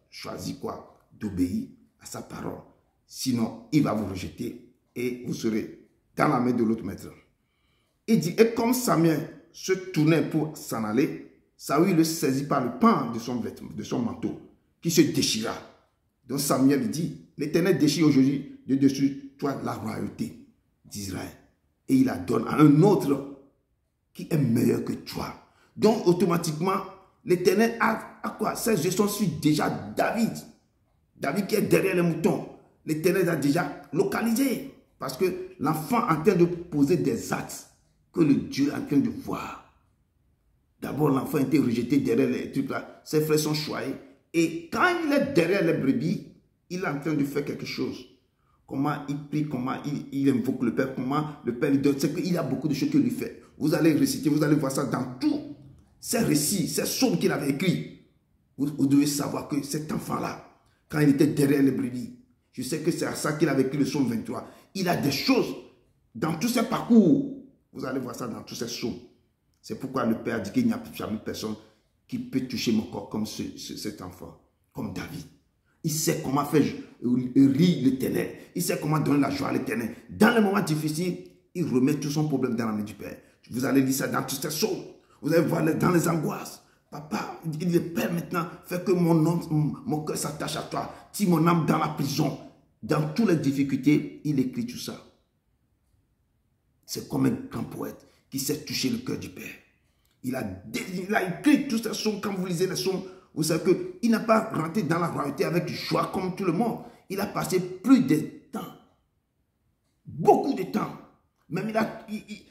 choisir quoi? D'obéir à sa parole. Sinon, il va vous rejeter et vous serez dans la main de l'autre maître. Il dit, et comme Samuel se tournait pour s'en aller, Saül le saisit par le pan de son manteau, qui se déchira. Donc Samuel dit, l'Éternel déchire aujourd'hui de dessus toi la royauté d'Israël. Et il la donne à un autre qui est meilleur que toi. Donc automatiquement, l'Éternel a quoi? Sa gestion suit déjà David. David qui est derrière les moutons. L'Éternel a déjà localisé. Parce que l'enfant est en train de poser des actes que le Dieu est en train de voir. D'abord, l'enfant a été rejeté derrière les trucs là. Ses frères sont choyés. Et quand il est derrière les brebis, il est en train de faire quelque chose. Comment il prie, comment il invoque le Père, comment le Père lui donne. C'est qu'il y a beaucoup de choses qu'il lui fait. Vous allez réciter, vous allez voir ça dans tous ces récits, ces psaumes qu'il avait écrits. Vous devez savoir que cet enfant-là, quand il était derrière les brebis, je sais que c'est à ça qu'il avait écrit le psaume 23. Il a des choses dans tous ses parcours. Vous allez voir ça dans tous ces psaumes. C'est pourquoi le Père dit qu'il n'y a jamais personne qui peut toucher mon corps comme cet enfant, comme David. Il sait comment faire rire l'Éternel. Il sait comment donner la joie à l'Éternel. Dans les moments difficiles, il remet tout son problème dans la main du Père. Vous allez lire ça dans tous ces psaumes. Vous allez voir dans les angoisses. Papa, il dit, Père maintenant, fais que mon cœur s'attache à toi. Si mon âme dans la prison, dans toutes les difficultés, il écrit tout ça. C'est comme un grand poète qui sait toucher le cœur du Père. Il a écrit tous ces psaumes. Quand vous lisez les psaumes, vous savez qu'il n'a pas rentré dans la royauté avec joie comme tout le monde. Il a passé plus de temps. Beaucoup de temps. Même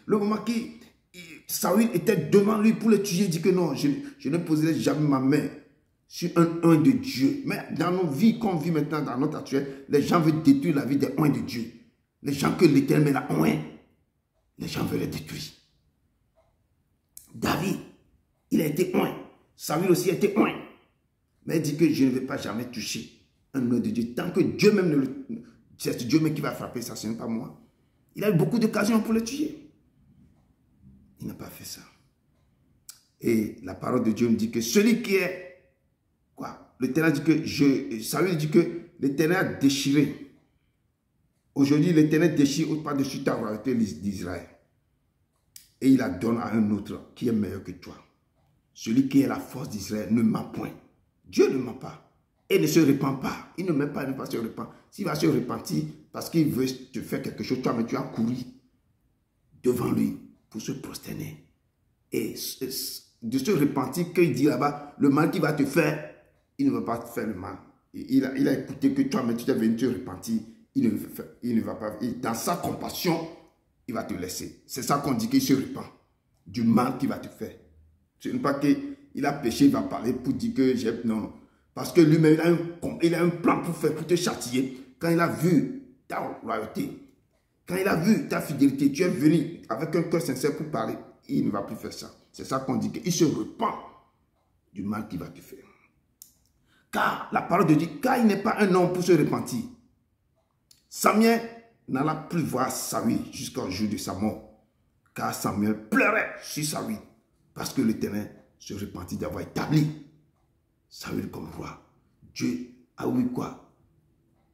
le moment que Saül était devant lui pour le tuer, il dit que non, je ne poserai jamais ma main sur un de Dieu. Mais dans nos vies, comme on vit maintenant dans notre actuel, les gens veulent détruire la vie des oints de Dieu. Les gens que l'Éternel a oint, les gens veulent les détruire. David, il a été oint. Saül aussi a été oint. Mais il dit que je ne vais pas jamais toucher un oint de Dieu. Tant que Dieu même ne le... C'est Dieu même qui va frapper ça, ce n'est pas moi. Il a eu beaucoup d'occasions pour le tuer. Il n'a pas fait ça. Et la parole de Dieu me dit que celui qui est... Quoi? L'Éternel dit que... Saül dit que l'Éternel a déchiré. Aujourd'hui, l'Éternel déchire par-dessus ta royauté d'Israël. Et il la donne à un autre qui est meilleur que toi. Celui qui est la force d'Israël ne ment point. Dieu ne ment pas. Et ne se repent pas. Il ne ment pas, il ne va pas se repentir. S'il va se repentir parce qu'il veut te faire quelque chose, toi, mais tu as couru devant lui pour se prosterner. Et de se repentir, qu'il dit là-bas, le mal qu'il va te faire, il ne va pas te faire le mal. Il a écouté que toi, mais tu t'es venu te repentir. Il ne va pas. Dans sa compassion, il va te laisser. C'est ça qu'on dit qu'il se repent du mal qu'il va te faire. Ce n'est pas qu'il a péché, il va parler pour dire que j'ai... Non. Parce que lui-même, il a un plan pour te châtier. Quand il a vu ta royauté, quand il a vu ta fidélité, tu es venu avec un cœur sincère pour parler, il ne va plus faire ça. C'est ça qu'on dit qu'il se repent du mal qu'il va te faire. Car la parole de Dieu, car il n'est pas un homme pour se repentir. Samuel n'alla plus voir Saül jusqu'au jour de sa mort. Car Samuel pleurait sur Saül. Parce que l'Éternel se repentit d'avoir établi Saül comme roi. Dieu a eu quoi?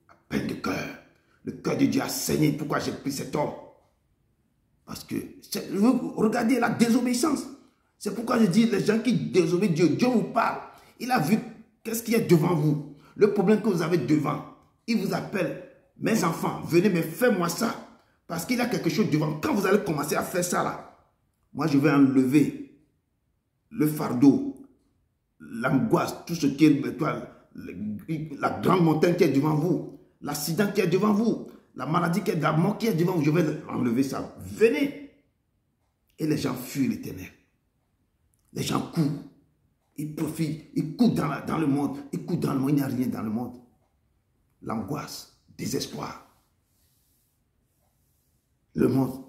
À peine de cœur. Le cœur de Dieu a saigné. Pourquoi j'ai pris cet homme? Parce que, regardez la désobéissance. C'est pourquoi je dis, les gens qui désobéissent Dieu, Dieu vous parle. Il a vu qu'est-ce qui est devant vous. Le problème que vous avez devant. Il vous appelle, mes enfants, venez, mais faites-moi ça. Parce qu'il y a quelque chose devant. Quand vous allez commencer à faire ça là, moi je vais enlever le fardeau, l'angoisse, tout ce qui est la grande montagne qui est devant vous, l'accident qui est devant vous, la maladie qui est la mort qui est devant vous, je vais enlever ça. Venez. Et les gens fuient l'Éternel. Les gens courent. Ils profitent. Ils courent dans le monde. Ils courent dans le monde. Il n'y a rien dans le monde. L'angoisse, désespoir. Le monde.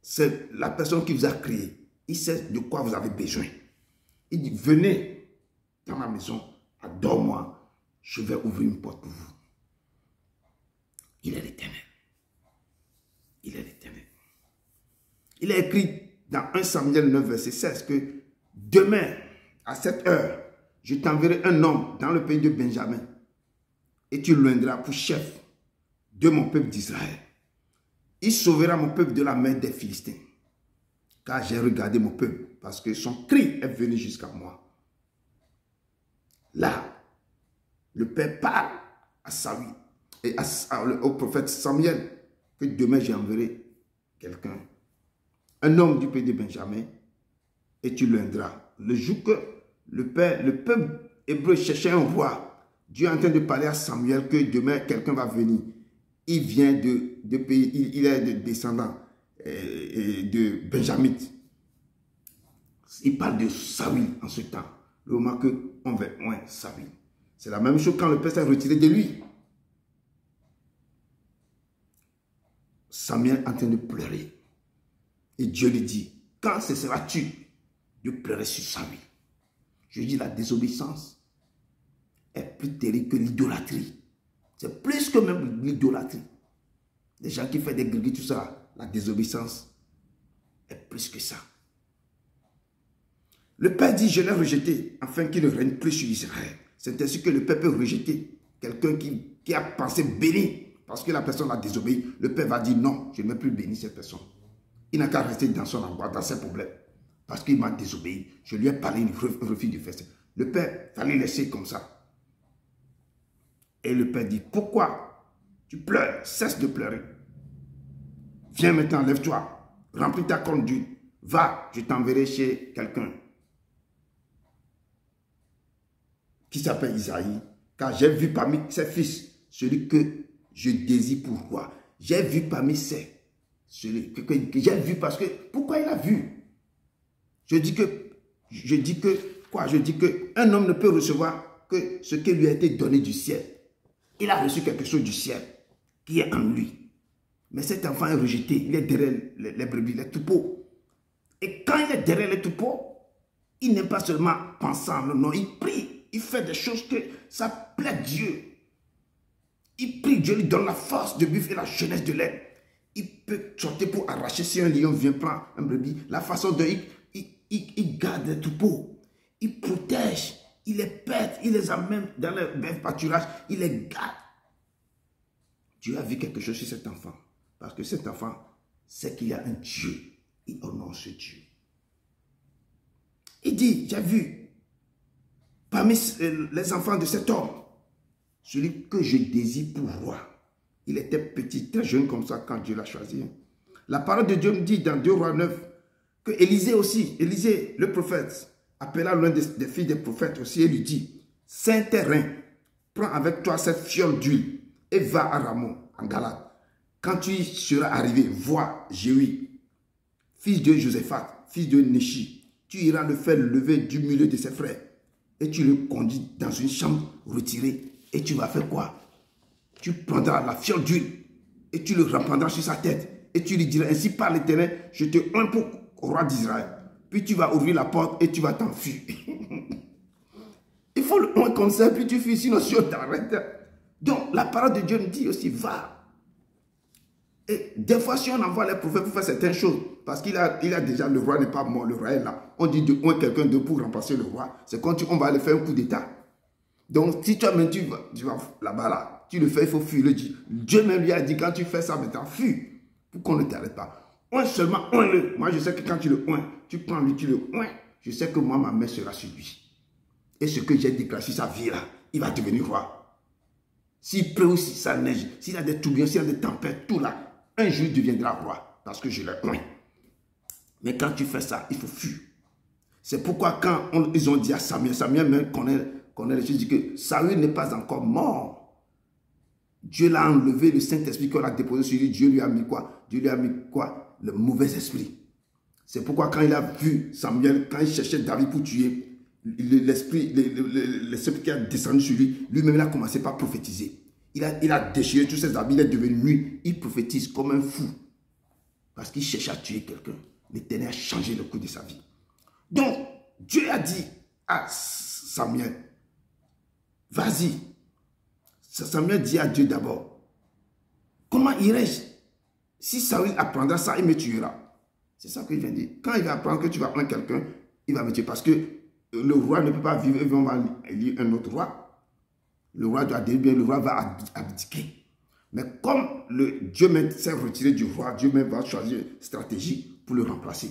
C'est la personne qui vous a créé. Il sait de quoi vous avez besoin. Il dit, venez dans ma maison, adore-moi, je vais ouvrir une porte pour vous. Il est l'Éternel. il est l'Éternel. Il est écrit dans 1 Samuel 9, verset 16 que demain, à cette heure, je t'enverrai un homme dans le pays de Benjamin et tu l'oindras pour chef de mon peuple d'Israël. Il sauvera mon peuple de la main des Philistins. Car j'ai regardé mon peuple, parce que son cri est venu jusqu'à moi. Là, le Père parle à Saül et au prophète Samuel que demain j'enverrai quelqu'un, un homme du pays de Benjamin, et tu l'oindras. Le jour que le peuple hébreu cherchait un roi, Dieu est en train de parler à Samuel que demain quelqu'un va venir. Il vient de pays, il est descendant de Benjamin. Il parle de Saül en ce temps. Le moment qu'on va loin Saül. C'est la même chose quand le Père s'est retiré de lui. Samuel est en train de pleurer. Et Dieu lui dit, quand cesseras-tu de pleurer sur Saül? Je dis, la désobéissance est plus terrible que l'idolâtrie. C'est plus que même l'idolâtrie. Les gens qui font des grégues, tout ça, la désobéissance est plus que ça. Le Père dit, je l'ai rejeté, afin qu'il ne règne plus sur Israël. C'est ainsi que le Père peut rejeter quelqu'un qui a pensé bénir, parce que la personne a désobéi. Le Père va dire, non, je ne vais plus bénir cette personne. Il n'a qu'à rester dans son angoisse, dans ses problèmes, parce qu'il m'a désobéi. Je lui ai parlé, il refuse de faire ça. Le Père fallait laisser comme ça. Et le Père dit, pourquoi tu pleures? Cesse de pleurer. Viens maintenant, lève-toi, remplis ta corne d'huile. Va, je t'enverrai chez quelqu'un qui s'appelle Isaïe, car j'ai vu parmi ses fils celui que je désire pour roi. J'ai vu parmi celui que j'ai vu parce que, pourquoi il a vu? Je dis que un homme ne peut recevoir que ce qui lui a été donné du ciel. Il a reçu quelque chose du ciel qui est en lui. Mais cet enfant est rejeté, il est derrière les brebis, les troupeaux. Et quand il est derrière les troupeaux, il n'est pas seulement pensant, non, il prie. Il fait des choses que ça plaît Dieu. Il prie, Dieu lui donne la force de vivre et la jeunesse de l'aide. Il peut sortir pour arracher si un lion vient prendre un brebis. La façon dont il garde les troupeaux. Il protège, il les pète, il les amène dans le pâturage, il les garde. Dieu a vu quelque chose sur cet enfant. Parce que cet enfant sait qu'il y a un Dieu. Il honore ce Dieu. Il dit, j'ai vu parmi les enfants de cet homme, celui que je désire pour roi. Il était petit, très jeune comme ça quand Dieu l'a choisi. La parole de Dieu me dit dans 2 Rois 9 que Élisée aussi, Élisée le prophète, appela l'un des filles des prophètes aussi et lui dit, Saint-Terrain, prends avec toi cette fiole d'huile et va à Ramon, en Galade. Quand tu y seras arrivé, vois Jéhu, fils de Josaphat, fils de Néchi, tu iras le faire lever du milieu de ses frères et tu le conduis dans une chambre retirée et tu vas faire quoi? Tu prendras la fiole d'huile et tu le reprendras sur sa tête et tu lui diras, ainsi par l'Éternel, je te oins pour roi d'Israël. Puis tu vas ouvrir la porte et tu vas t'enfuir. Il faut le oint comme ça, puis tu fuis, sinon si on t'arrête. Donc la parole de Dieu nous dit aussi, va. Et des fois, si on envoie les prophètes pour faire certaines choses, parce qu'il a déjà, le roi n'est pas mort, le roi est là. On dit de oint quelqu'un de pour remplacer le roi. C'est quand on va aller faire un coup d'état. Donc si toi-même tu vas là-bas, là, tu le fais, il faut fuir. Dieu même lui a dit, quand tu fais ça, maintenant, fuis. Pour qu'on ne t'arrête pas. Oint seulement, oint-le. Moi, je sais que quand tu le oint, tu prends lui, tu le oint. Je sais que moi, ma main sera sur lui. Et ce que j'ai déclaré sur sa vie, là, il va devenir roi. S'il pleut ou si ça neige, s'il a des tourbillons, s'il a des tempêtes, tout là, un jour il deviendra roi. Parce que je l'ai oint. Mais quand tu fais ça, il faut fuir. C'est pourquoi quand ils ont dit à Samuel, Samuel même connaît les choses, dit que Saül n'est pas encore mort. Dieu l'a enlevé, le Saint-Esprit qu'on a déposé sur lui, Dieu lui a mis quoi? Dieu lui a mis quoi? Le mauvais esprit. C'est pourquoi quand il a vu Samuel, quand il cherchait David pour tuer, l'esprit qui a descendu sur lui, lui-même il a commencé par prophétiser. Il a déchiré tous ses habits, il est devenu nu, il prophétise comme un fou. Parce qu'il cherchait à tuer quelqu'un. L'Éternel a changé le cours de sa vie. Donc, Dieu a dit à Samuel, vas-y. Samuel dit à Dieu d'abord, comment irai-je Si Saül apprendra ça, il me tuera. C'est ça qu'il vient de dire. Quand il va apprendre que tu vas prendre quelqu'un, il va me tuer. Parce que le roi ne peut pas vivre, et on va élire un autre roi. Le roi doit dire bien, le roi va abdiquer. Mais comme Dieu même s'est retiré du roi, Dieu même va choisir une stratégie pour le remplacer.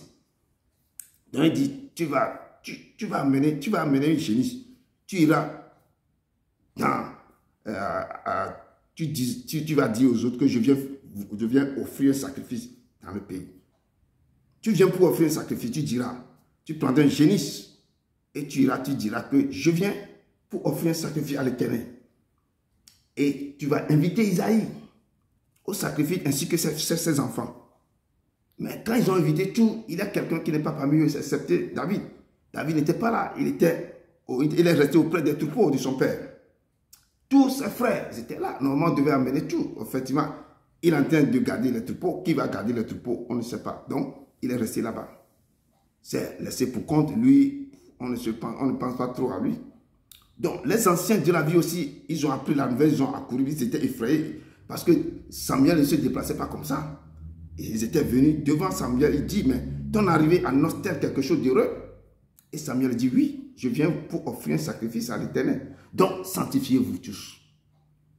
Donc il dit, tu vas amener une génisse. Tu iras dans... tu vas dire aux autres que je viens offrir un sacrifice dans le pays. Tu viens pour offrir un sacrifice, tu diras, tu prendras un génisse et tu diras que je viens pour offrir un sacrifice à l'Éternel. Et tu vas inviter Isaïe au sacrifice ainsi que ses enfants. Mais quand ils ont invité tout, il y a quelqu'un qui n'est pas parmi eux, excepté David. David n'était pas là, il est resté auprès des troupeaux de son père. Tous ses frères étaient là. Normalement, on devait amener tout. Effectivement, il est en train de garder les troupeaux. Qui va garder les troupeaux? On ne sait pas. Donc, il est resté là-bas. C'est laissé pour compte. Lui, on ne pense pas trop à lui. Donc, les anciens de la vie aussi, ils ont appris la nouvelle, ils ont accouru, ils étaient effrayés. Parce que Samuel ne se déplaçait pas comme ça. Ils étaient venus devant Samuel. Il dit, mais ton arrivée annonce-t-elle quelque chose d'heureux? Et Samuel dit, oui, je viens pour offrir un sacrifice à l'Éternel. Donc, sanctifiez-vous tous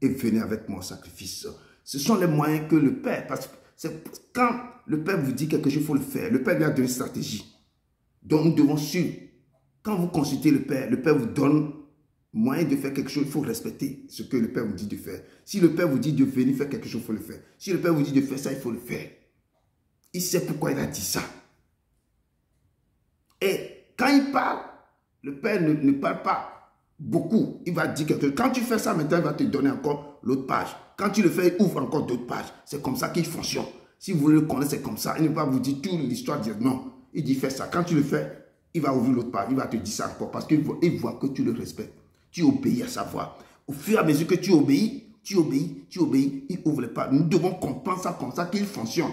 et venez avec mon sacrifice. Ce sont les moyens que le Père, parce que quand le Père vous dit quelque chose, il faut le faire. Le Père lui a donné une stratégie. Donc, nous devons suivre. Quand vous consultez le Père vous donne moyen de faire quelque chose, il faut respecter ce que le Père vous dit de faire. Si le Père vous dit de venir faire quelque chose, il faut le faire. Si le Père vous dit de faire ça, il faut le faire. Il sait pourquoi il a dit ça. Et quand il parle, le Père ne parle pas beaucoup. Il va dire quelque chose. Quand tu fais ça maintenant, il va te donner encore l'autre page. Quand tu le fais, il ouvre encore d'autres pages. C'est comme ça qu'il fonctionne. Si vous voulez le connaître, c'est comme ça. Il ne va pas vous dire toute l'histoire, dire non. Il dit fais ça. Quand tu le fais, il va ouvrir l'autre page. Il va te dire ça encore parce qu'il voit que tu le respectes. Tu obéis à sa voix. Au fur et à mesure que tu obéis, il ouvre les pages. Nous devons comprendre ça comme ça qu'il fonctionne.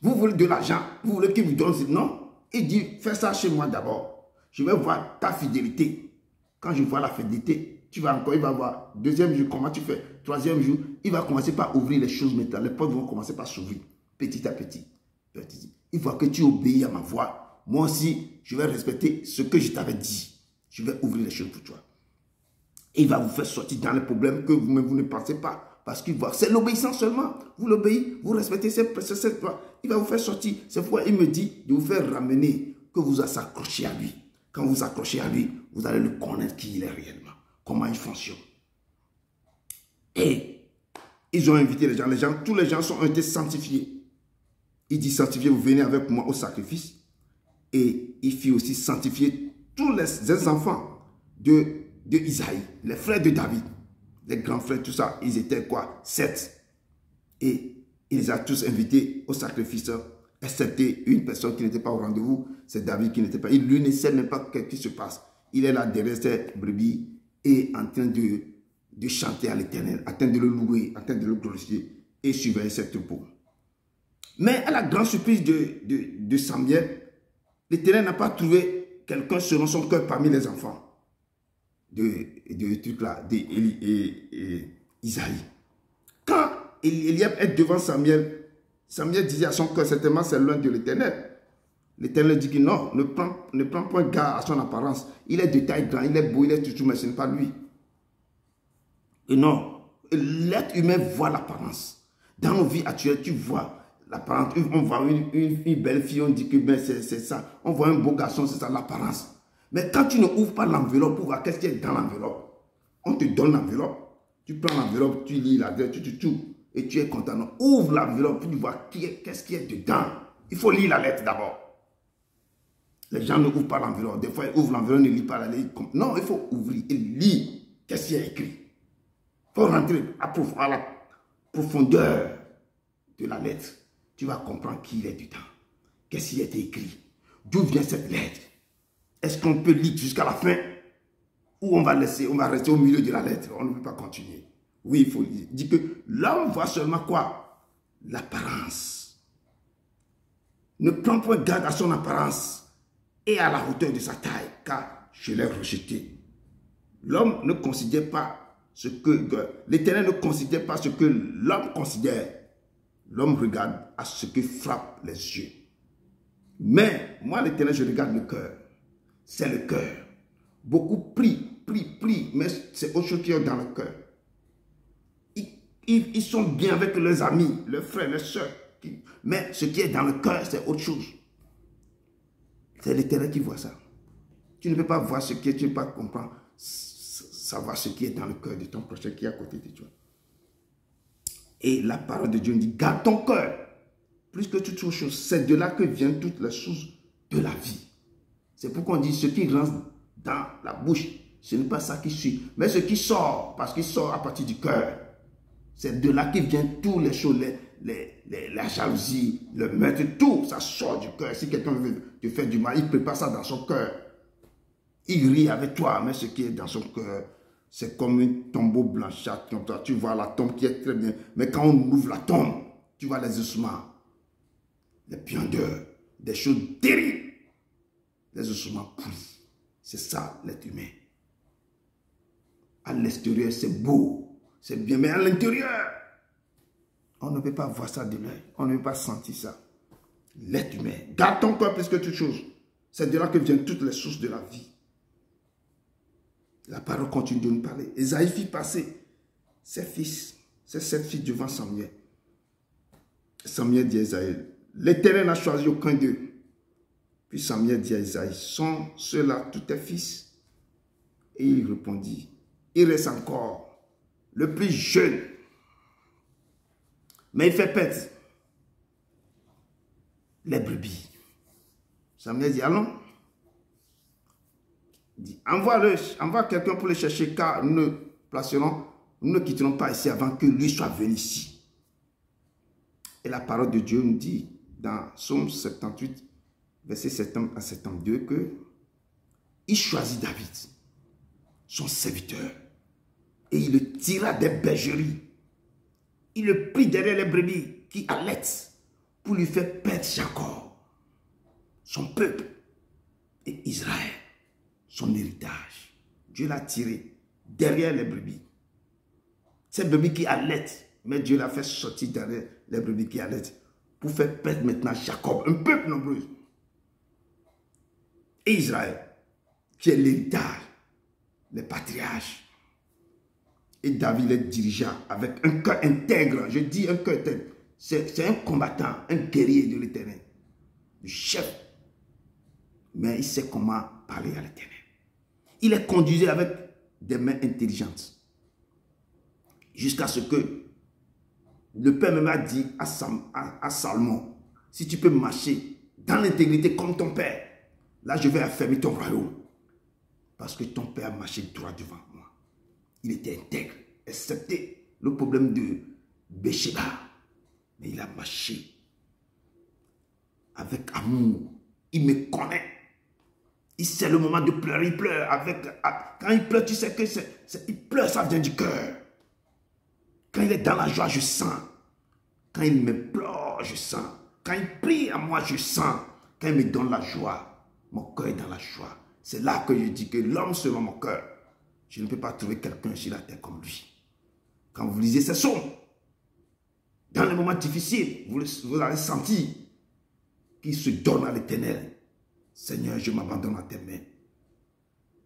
Vous voulez de l'argent, vous voulez qu'il vous donne, non. Il dit, fais ça chez moi d'abord. Je vais voir ta fidélité. Quand je vois la fidélité, il va voir. Deuxième jour, comment tu fais? Troisième jour, il va commencer par ouvrir les choses maintenant. Les portes vont commencer par s'ouvrir. Petit à petit. Il voit que tu obéis à ma voix. Moi aussi, je vais respecter ce que je t'avais dit. Je vais ouvrir les choses pour toi. Et il va vous faire sortir dans les problèmes que vous-même vous ne pensez pas. Parce qu'il voit, c'est l'obéissance seulement. Vous l'obéissez, vous respectez cette loi. Il va vous faire sortir. C'est pourquoi il me dit de vous faire ramener, que vous accrochez à lui. Quand vous accrochez à lui, vous allez le connaître qui il est réellement. Comment il fonctionne. Et ils ont invité les gens. Tous les gens ont été sanctifiés. Il dit sanctifiez, vous venez avec moi au sacrifice. Et il fit aussi sanctifier tous les enfants de Isaïe, les frères de David. Les grands frères, tout ça, ils étaient quoi? 7. Et il les a tous invités au sacrifice, excepté une personne qui n'était pas au rendez-vous, c'est David qui n'était pas. Lui ne sait même pas ce qui se passe. Il est là derrière ses brebis et en train de chanter à l'Éternel, en train de le louer, en train de le glorifier et surveiller ses troupeaux. Mais à la grande surprise de Samuel, l'Éternel n'a pas trouvé quelqu'un selon son cœur parmi les enfants Isaïe. Quand Eliab est devant Samuel, Samuel disait à son cœur, certainement c'est l'un de l'Éternel. L'Éternel dit que non, ne prends point garde à son apparence. Il est de taille grande, il est beau, il est tout, mais ce n'est pas lui. Et non, l'être humain voit l'apparence. Dans nos vies actuelles, tu vois l'apparence. On voit une belle fille, on dit que ben, c'est ça. On voit un beau garçon, c'est ça l'apparence. Mais quand tu ne ouvres pas l'enveloppe pour voir qu'est-ce qu'il y a dans l'enveloppe, on te donne l'enveloppe, tu prends l'enveloppe, tu lis la lettre, et tu es content. Non, ouvre l'enveloppe pour voir qu'est-ce qu'il y a dedans. Il faut lire la lettre d'abord. Les gens ne ouvrent pas l'enveloppe. Des fois, ils ouvrent l'enveloppe, ne lisent pas la lettre. Non, il faut ouvrir et lire qu'est-ce qu'il y a écrit. Il faut rentrer à la profondeur de la lettre. Tu vas comprendre qui il est dedans. Qu'est-ce qui a été écrit? D'où vient cette lettre? Est-ce qu'on peut lire jusqu'à la fin? Ou on va rester au milieu de la lettre? On ne peut pas continuer. Oui, il faut lire. Il dit que l'homme voit seulement quoi? L'apparence. Ne prends point garde à son apparence et à la hauteur de sa taille, car je l'ai rejeté. L'homme ne considère pas ce que... L'Éternel ne considère pas ce que l'homme considère. L'homme regarde à ce qui frappe les yeux. Mais moi, l'Éternel, je regarde le cœur. C'est le cœur. Beaucoup prient, mais c'est autre chose qui est dans le cœur. Ils sont bien avec leurs amis, leurs frères, leurs soeurs. Mais ce qui est dans le cœur, c'est autre chose. C'est l'Éternel qui voit ça. Tu ne peux pas voir ce qui est, tu ne peux pas comprendre, savoir ce qui est dans le cœur de ton prochain qui est à côté de toi. Et la parole de Dieu dit, garde ton cœur. Plus que toute autre chose, c'est de là que viennent toutes les sources de la vie. C'est pourquoi on dit, ce qui rentre dans la bouche, ce n'est pas ça qui suit, mais ce qui sort, parce qu'il sort à partir du cœur. C'est de là que viennent toutes les choses, la jalousie, le meurtre, tout, ça sort du cœur. Si quelqu'un veut te faire du mal, il prépare ça dans son cœur. Il rit avec toi, mais ce qui est dans son cœur, c'est comme un tombeau blanchâtre. Tu vois la tombe qui est très bien, mais quand on ouvre la tombe, tu vois les ossements, les piandeurs, des choses terribles, les ossements pourris. C'est ça l'être humain. À l'extérieur, c'est beau. C'est bien, mais à l'intérieur, on ne peut pas voir ça de l'œil. On ne peut pas sentir ça. L'être humain. Garde ton cœur plus que toute chose. C'est de là que viennent toutes les sources de la vie. La parole continue de nous parler. Esaïe fit passer ses fils, ses 7 fils devant Samuel. Samuel dit à Esaïe, l'Éternel n'a choisi aucun d'eux. Puis Samuel dit à Esaïe, sont ceux-là tous tes fils? Et il répondit, il reste encore le plus jeune, mais il fait perdre les brebis. Samuel dit, allons. Il dit, envoie quelqu'un pour les chercher, car nous ne quitterons pas ici avant que lui soit venu ici. Et la parole de Dieu nous dit dans Psaume 78, verset 7 à 72, que il choisit David, son serviteur, et il le tira des bergeries. Il le prit derrière les brebis qui allaitent pour lui faire perdre Jacob, son peuple, et Israël, son héritage. Dieu l'a tiré derrière les brebis. Ces brebis qui allaitent, mais Dieu l'a fait sortir derrière les brebis qui allaitent pour faire perdre maintenant Jacob, un peuple nombreux. Et Israël, qui est l'héritage, les patriarches. Et David les dirigea avec un cœur intègre. Je dis un cœur intègre. C'est un combattant, un guerrier de l'Éternel. Le chef. Mais il sait comment parler à l'Éternel. Il est conduit avec des mains intelligentes. Jusqu'à ce que le Père même a dit à Salomon, si tu peux marcher dans l'intégrité comme ton Père, là je vais affermir ton royaume. Parce que ton Père a marché droit devant moi. Il était intègre, excepté le problème de Béchéba. Mais il a marché avec amour. Il me connaît. Il sait le moment de pleurer, il pleure. Quand il pleure, tu sais que il pleure, ça vient du cœur. Quand il est dans la joie, je sens. Quand il me pleure, je sens. Quand il prie à moi, je sens. Quand il me donne la joie, mon cœur est dans la joie. C'est là que je dis que l'homme selon mon cœur, je ne peux pas trouver quelqu'un sur la terre comme lui. Quand vous lisez ces psaumes, dans les moments difficiles, vous allez sentir qu'il se donne à l'Éternel. Seigneur, je m'abandonne à tes mains.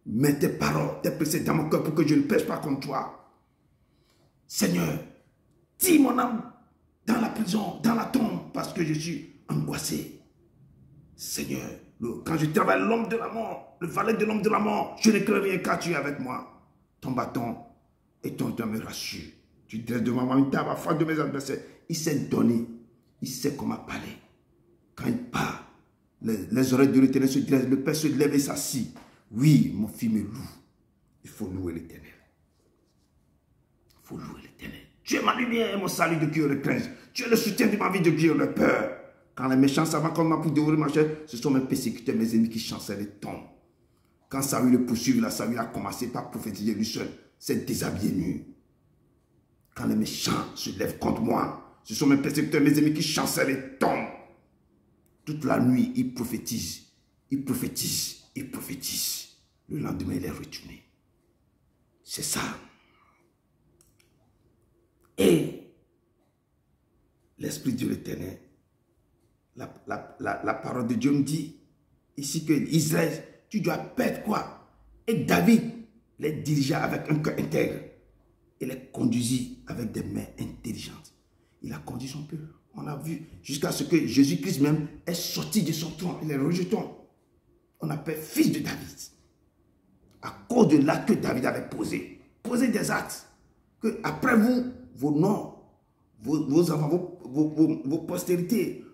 Mets tes paroles, tes préceptes dans mon cœur pour que je ne pêche pas contre toi. Seigneur, tire mon âme dans la prison, dans la tombe, parce que je suis angoissé. Seigneur, quand je travaille l'homme de la mort, le valet de l'homme de la mort, je ne crains rien car tu es avec moi. Ton bâton et ton doigt me rassurent. Tu dresses devant moi une table à face de mes adversaires. Il sait donner, il sait comment parler. Quand il parle, les oreilles de l'Éternel se dressent, le Père se lève et s'assit. Oui, mon fils me loue. Il faut louer l'Éternel. Il faut louer l'Éternel. Tu es ma lumière et mon salut de qui je le crains. Tu es le soutien de ma vie de qui je le peur. Quand les méchants savent comment pour dévorer ma chair, ce sont mes persécuteurs, mes ennemis qui chancellent et tombent. Quand Saül le poursuit, Saül a commencé par prophétiser lui seul. C'est déshabillé nu. Quand les méchants se lèvent contre moi, ce sont mes persécuteurs, mes ennemis qui chancellent et tombent. Toute la nuit, il prophétise, il prophétise, il prophétise. Le lendemain, il est retourné. C'est ça. Et l'Esprit de l'Éternel, la parole de Dieu me dit ici que Israël, tu dois perdre quoi? Et David les dirigea avec un cœur intègre et les conduisit avec des mains intelligentes. Il a conduit son peuple. On a vu jusqu'à ce que Jésus-Christ même est sorti de son trône. Il est rejeté. On appelle fils de David. À cause de l'acte que David avait posé. Posé des actes. Que après vous, vos noms, vos enfants, vos postérités,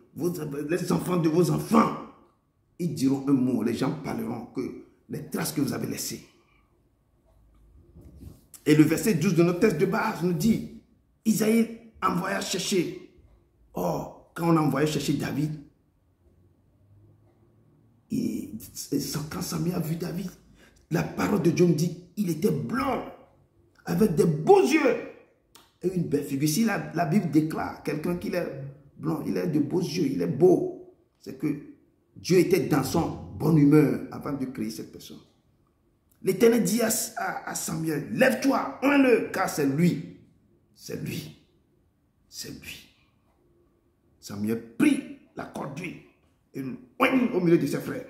les enfants de vos enfants, ils diront un mot. Les gens parleront que les traces que vous avez laissées. Et le verset 12 de notre texte de base nous dit, Isaïe envoya chercher. Or, quand on a envoyé chercher David, quand Samuel a vu David, la parole de Dieu me dit, il était blanc, avec des beaux yeux et une belle figure. Ici, la Bible déclare quelqu'un qui est blanc, il a de beaux yeux, il est beau. C'est que Dieu était dans son bonne humeur avant de créer cette personne. L'Éternel dit à Samuel, lève-toi, oins-le, car c'est lui. C'est lui. C'est lui. Samuel prit la corde d'huile et l'oignit au milieu de ses frères.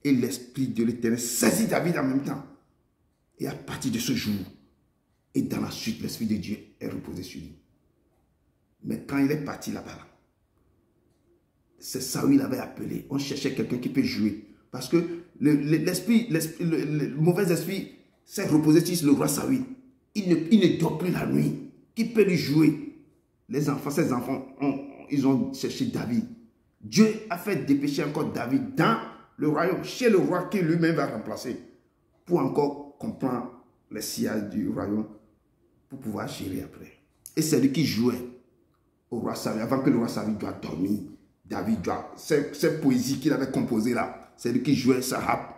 Et l'Esprit de l'Éternel saisit David en même temps. Et à partir de ce jour, et dans la suite, l'Esprit de Dieu est reposé sur lui. Mais quand il est parti là-bas, c'est Saül avait appelé. On cherchait quelqu'un qui peut jouer. Parce que le mauvais esprit s'est reposé sur le roi Saül. Il ne dort plus la nuit. Qui peut lui jouer? Les enfants, ses enfants, ils ont cherché David. Dieu a fait dépêcher encore David dans le royaume, chez le roi qui lui-même va remplacer, pour encore comprendre les sillages du royaume, pour pouvoir gérer après. Et c'est lui qui jouait au roi Saül. Avant que le roi Saül doit dormir, David doit, cette poésie qu'il avait composée là, c'est lui qui jouait sa harpe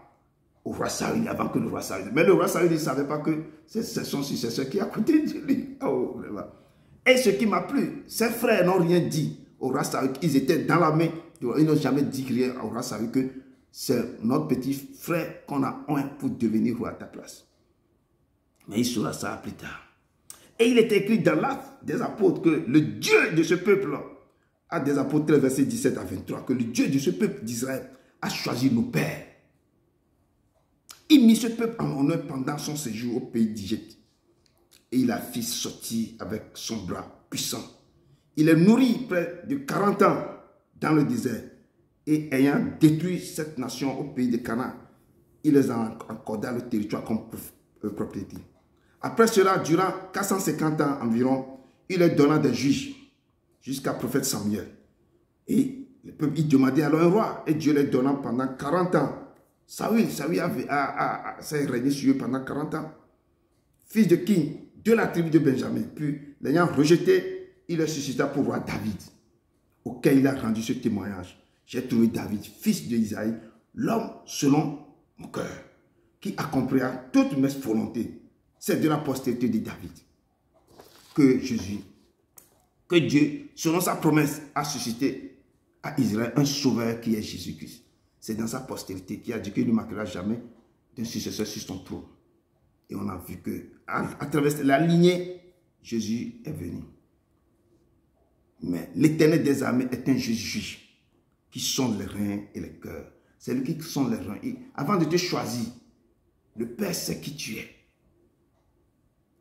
au roi Saül avant que le roi Saül. Mais le roi Saül ne savait pas que c'est son successeur qui est à côté de lui. Oh, vraiment. Et ce qui m'a plu, ses frères n'ont rien dit au roi Saül. Ils étaient dans la main. Ils n'ont jamais dit rien au roi Saül que c'est notre petit frère qu'on a un pour devenir roi à ta place. Mais il saura ça plus tard. Et il est écrit dans l'Acte des apôtres que le Dieu de ce peuple, à des apôtres 13, versets 17 à 23, que le Dieu de ce peuple d'Israël a choisi nos pères. Il mit ce peuple en honneur pendant son séjour au pays d'Égypte. Et il l'a fait sortir avec son bras puissant. Il est nourri près de 40 ans dans le désert. Et ayant détruit cette nation au pays de Canaan, il les a accordé le territoire comme propriété. Après cela, durant 450 ans environ, il leur donna des juges jusqu'à prophète Samuel. Et le peuple, il demandait alors un roi. Et Dieu les donna pendant 40 ans. Saül s'est régné sur eux pendant 40 ans. Fils de King, de la tribu de Benjamin. Puis, l'ayant rejeté, il le suscita pour roi David, auquel il a rendu ce témoignage. J'ai trouvé David, fils d'Isaïe, l'homme selon mon cœur, qui accomplira toutes mes volontés. C'est de la postérité de David que Dieu, selon sa promesse, a suscité à Israël un sauveur qui est Jésus-Christ. C'est dans sa postérité qui a dit qu'il ne manquera jamais d'un successeur sur son trône. Et on a vu que à travers la lignée, Jésus est venu. Mais l'Éternel des armées est un juge qui sonde les reins et les cœurs. C'est lui qui sonde les reins. Et avant de te choisir, le Père sait qui tu es.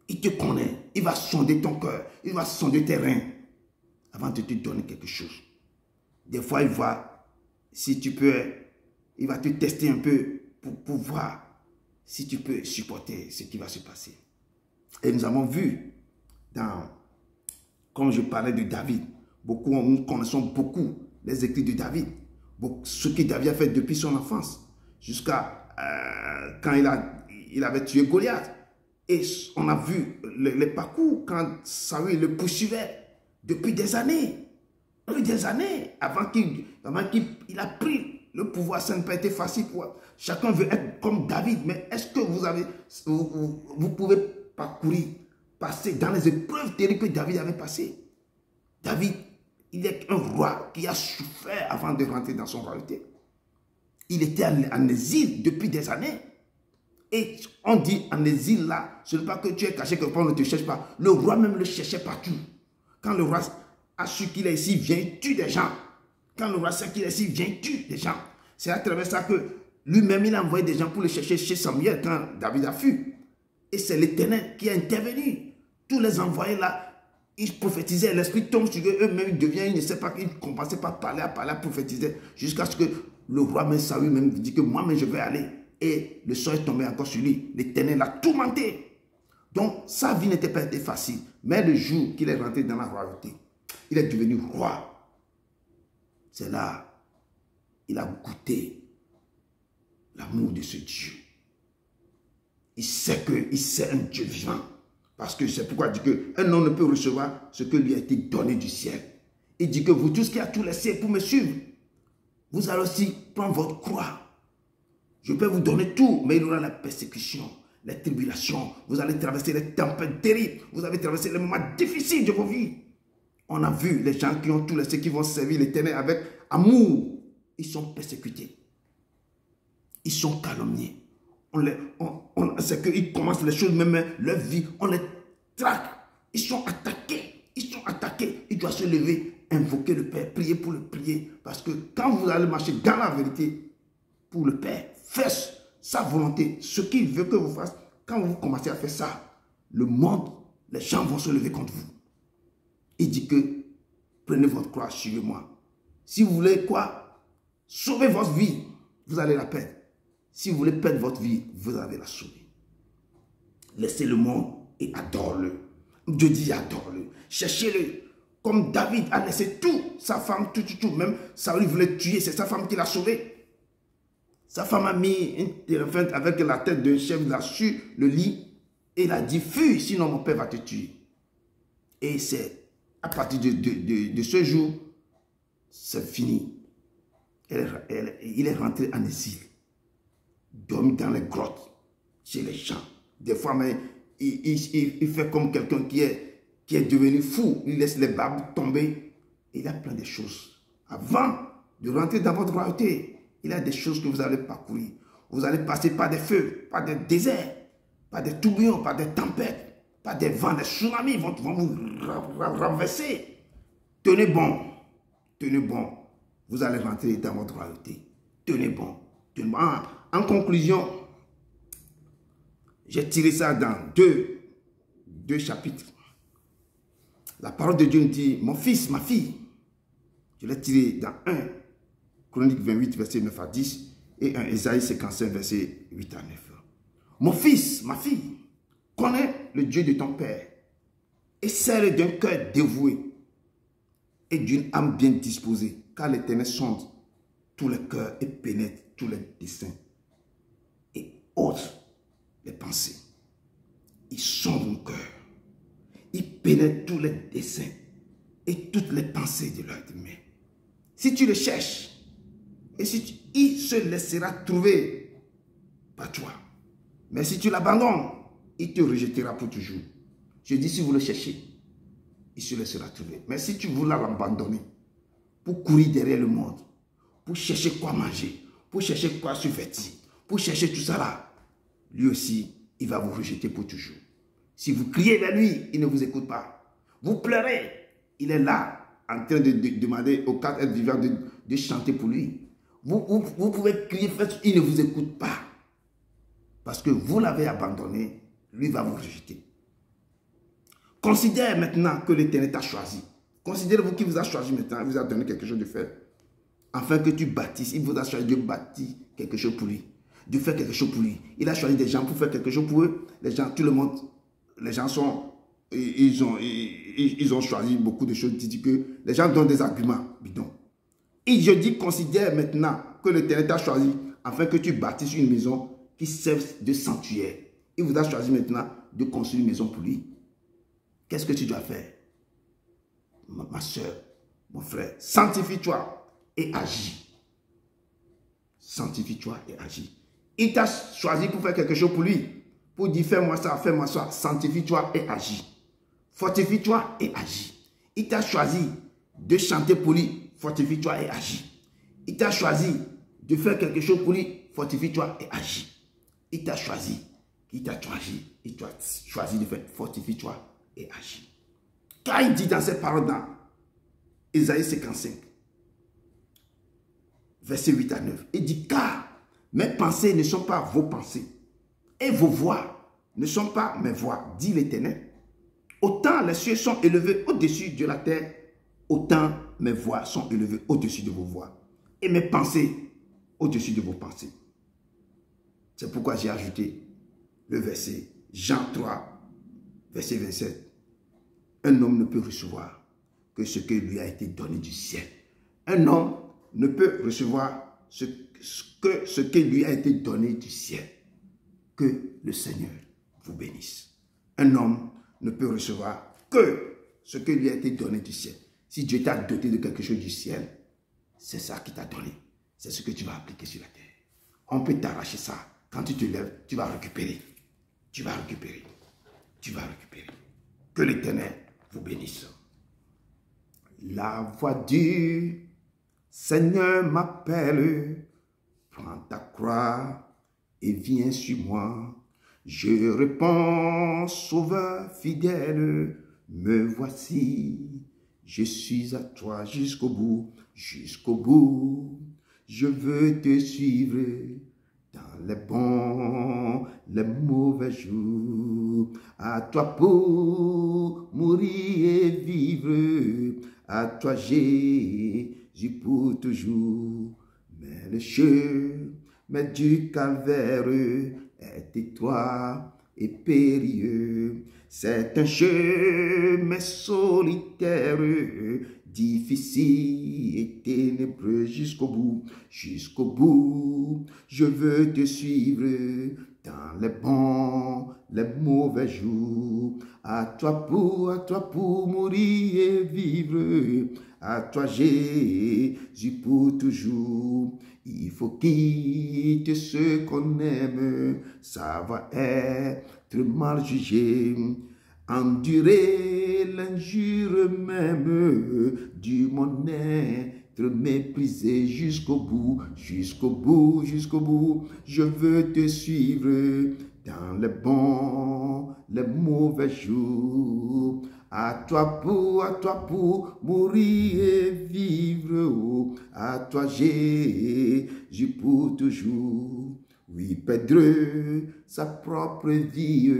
Il te connaît. Il va sonder ton cœur. Il va sonder tes reins avant de te donner quelque chose. Des fois, il voit si tu peux, il va te tester un peu pour voir si tu peux supporter ce qui va se passer. Et nous avons vu, comme je parlais de David, nous connaissons beaucoup les écrits de David, ce que David a fait depuis son enfance, jusqu'à quand il avait tué Goliath. Et on a vu les parcours quand Saül le poursuivait depuis des années. Avant qu'il a pris le pouvoir. Ça n'a pas été facile pour chacun veut être comme David. Mais est-ce que vous pouvez passer dans les épreuves terribles que David avait passées? David, il est un roi qui a souffert avant de rentrer dans son royauté. Il était en exil depuis des années. Et on dit en exil là, ce n'est pas que tu es caché, que on ne te cherche pas. Le roi même le cherchait partout. Quand le roi Assure qu'il est ici, viens, tue des gens. Quand le roi sait qu'il est ici, viens, tue des gens. C'est à travers ça que lui-même, il a envoyé des gens pour le chercher chez Samuel quand David a fui. Et c'est l'Éternel qui a intervenu. Tous les envoyés là, ils prophétisaient, l'esprit tombe sur eux, eux-mêmes ils deviennent, ils ne savent pas, ils commençaient par parler, à prophétiser, jusqu'à ce que le roi même Saül même dit que moi-même je vais aller. Et le sort est tombé encore sur lui. L'Éternel l'a tourmenté. Donc sa vie n'était pas facile. Mais le jour qu'il est rentré dans la royauté, il est devenu roi. C'est là, il a goûté l'amour de ce Dieu. Il sait qu'il sait un Dieu vivant. Parce que c'est pourquoi il dit qu'un homme ne peut recevoir ce que lui a été donné du ciel. Il dit que vous tous qui avez tout laissé pour me suivre, vous allez aussi prendre votre croix. Je peux vous donner tout, mais il y aura la persécution, les tribulations. Vous allez traverser les tempêtes terribles. Vous allez traverser les moments difficiles de vos vies. On a vu les gens qui ont tout laissé, qui vont servir l'Éternel avec amour. Ils sont persécutés. Ils sont calomniés. C'est qu'ils commencent les choses, même leur vie, on les traque. Ils sont attaqués. Ils sont attaqués. Ils doivent se lever, invoquer le Père, prier pour le prier. Parce que quand vous allez marcher dans la vérité pour le Père, faites sa volonté, ce qu'il veut que vous fassiez. Quand vous commencez à faire ça, le monde, les gens vont se lever contre vous. Il dit que prenez votre croix, suivez-moi. Si vous voulez quoi? Sauver votre vie, vous allez la perdre. Si vous voulez perdre votre vie, vous allez la sauver. Laissez le monde et adore-le. Dieu dit adore-le. Cherchez-le. Comme David a laissé tout, sa femme, tout. Même Saül voulait le tuer, c'est sa femme qui l'a sauvé. Sa femme a mis une téléphone avec la tête d'un chef là sur le lit et il a dit fuis, sinon mon père va te tuer. Et c'est à partir de ce jour, c'est fini. Il est rentré en exil. Dormi dans les grottes, chez les gens. Des fois, mais il fait comme quelqu'un qui est devenu fou. Il laisse les barbes tomber. Il a plein de choses. Avant de rentrer dans votre royauté, il y a des choses que vous allez parcourir. Vous allez passer par des feux, par des déserts, par des tourbillons, par des tempêtes, par des vents, des tsunamis vont vous renverser. Tenez bon. Tenez bon. Vous allez rentrer dans votre royauté. Tenez bon. Tenez bon. En conclusion, j'ai tiré ça dans deux chapitres. La parole de Dieu nous dit, mon fils, ma fille. Je l'ai tiré dans 1 Chronique 28, verset 9 à 10 et 1 Ésaïe 55, verset 8 à 9. Mon fils, ma fille, connais le Dieu de ton père et serre d'un cœur dévoué et d'une âme bien disposée, car l'Éternel sonde tous les cœurs et pénètre tous les desseins et ôte les pensées. Il sonde mon cœur. Il pénètre tous les desseins et toutes les pensées de l'être humain. Si tu le cherches, et si il se laissera trouver par toi. Mais si tu l'abandonnes, il te rejettera pour toujours. Je dis, si vous le cherchez, il se laissera trouver. Mais si tu voulais l'abandonner, pour courir derrière le monde, pour chercher quoi manger, pour chercher quoi se vêtir, pour chercher tout ça là, lui aussi, il va vous rejeter pour toujours. Si vous criez vers lui, il ne vous écoute pas. Vous pleurez, il est là, en train de demander aux quatre êtres vivants de chanter pour lui. Vous pouvez crier, il ne vous écoute pas. Parce que vous l'avez abandonné, lui va vous rejeter. Considère maintenant que l'Éternel t'a choisi. Considérez-vous qu'il vous a choisi maintenant, il vous a donné quelque chose de faire. Afin que tu bâtisses, il vous a choisi de bâtir quelque chose pour lui. De faire quelque chose pour lui. Il a choisi des gens pour faire quelque chose pour eux. Les gens, tout le monde, les gens sont, ils ont choisi beaucoup de choses. Ils disent que les gens donnent des arguments bidons. Et je dis, considère maintenant que l'Éternel t'a choisi afin que tu bâtisses une maison qui serve de sanctuaire. Il vous a choisi maintenant de construire une maison pour lui. Qu'est-ce que tu dois faire? Ma soeur, mon frère, sanctifie-toi et agis. Sanctifie-toi et agis. Il t'a choisi pour faire quelque chose pour lui. Pour dire, fais-moi ça, fais-moi ça. Sanctifie-toi et agis. Fortifie-toi et agis. Il t'a choisi de chanter pour lui. Fortifie-toi et agis. Il t'a choisi de faire quelque chose pour lui. Fortifie-toi et agis. Il t'a choisi. Il t'a choisi de faire. Fortifie-toi et agis. Car il dit dans cette parole-là, Ésaïe 55, verset 8 à 9. Il dit, car mes pensées ne sont pas vos pensées, et vos voix ne sont pas mes voix, dit l'Éternel. Autant les cieux sont élevés au-dessus de la terre, autant mes voix sont élevées au-dessus de vos voix, et mes pensées au-dessus de vos pensées. C'est pourquoi j'ai ajouté le verset Jean 3, verset 27. Un homme ne peut recevoir que ce qui lui a été donné du ciel. Un homme ne peut recevoir que ce qui lui a été donné du ciel. Que le Seigneur vous bénisse. Un homme ne peut recevoir que ce qui lui a été donné du ciel. Si Dieu t'a doté de quelque chose du ciel, c'est ça qu'il t'a donné. C'est ce que tu vas appliquer sur la terre. On peut t'arracher ça. Quand tu te lèves, tu vas récupérer. Tu vas récupérer. Tu vas récupérer. Que l'Éternel vous bénisse. La voix du Seigneur m'appelle. Prends ta croix et viens sur moi. Je réponds, Sauveur fidèle, me voici. Je suis à toi jusqu'au bout, jusqu'au bout. Je veux te suivre dans les bons, les mauvais jours. À toi pour mourir et vivre. À toi Jésus pour toujours. Mais le chemin du calvaire est étroit et périlleux. C'est un chemin solitaire, difficile et ténébreux jusqu'au bout, jusqu'au bout. Je veux te suivre dans les bons, les mauvais jours. À toi pour mourir et vivre. À toi Jésus pour toujours. Il faut quitter ce qu'on aime, ça va être mal jugé. Endurer l'injure même du mon être méprisé jusqu'au bout, jusqu'au bout, jusqu'au bout. Je veux te suivre dans les bons, les mauvais jours. À toi pour mourir et vivre. Oh, à toi Jésus pour toujours. Oui, perdre sa propre vie,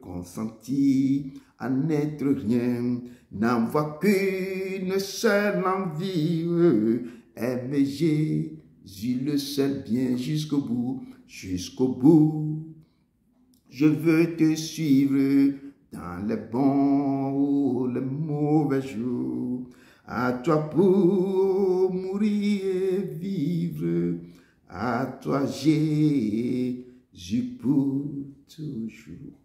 consentit à n'être rien, n'en voit qu'une seule envie, aimer Jésus le seul bien jusqu'au bout, jusqu'au bout. Je veux te suivre dans les bons ou les mauvais jours. À toi pour mourir et vivre. À toi Jésus pour toujours.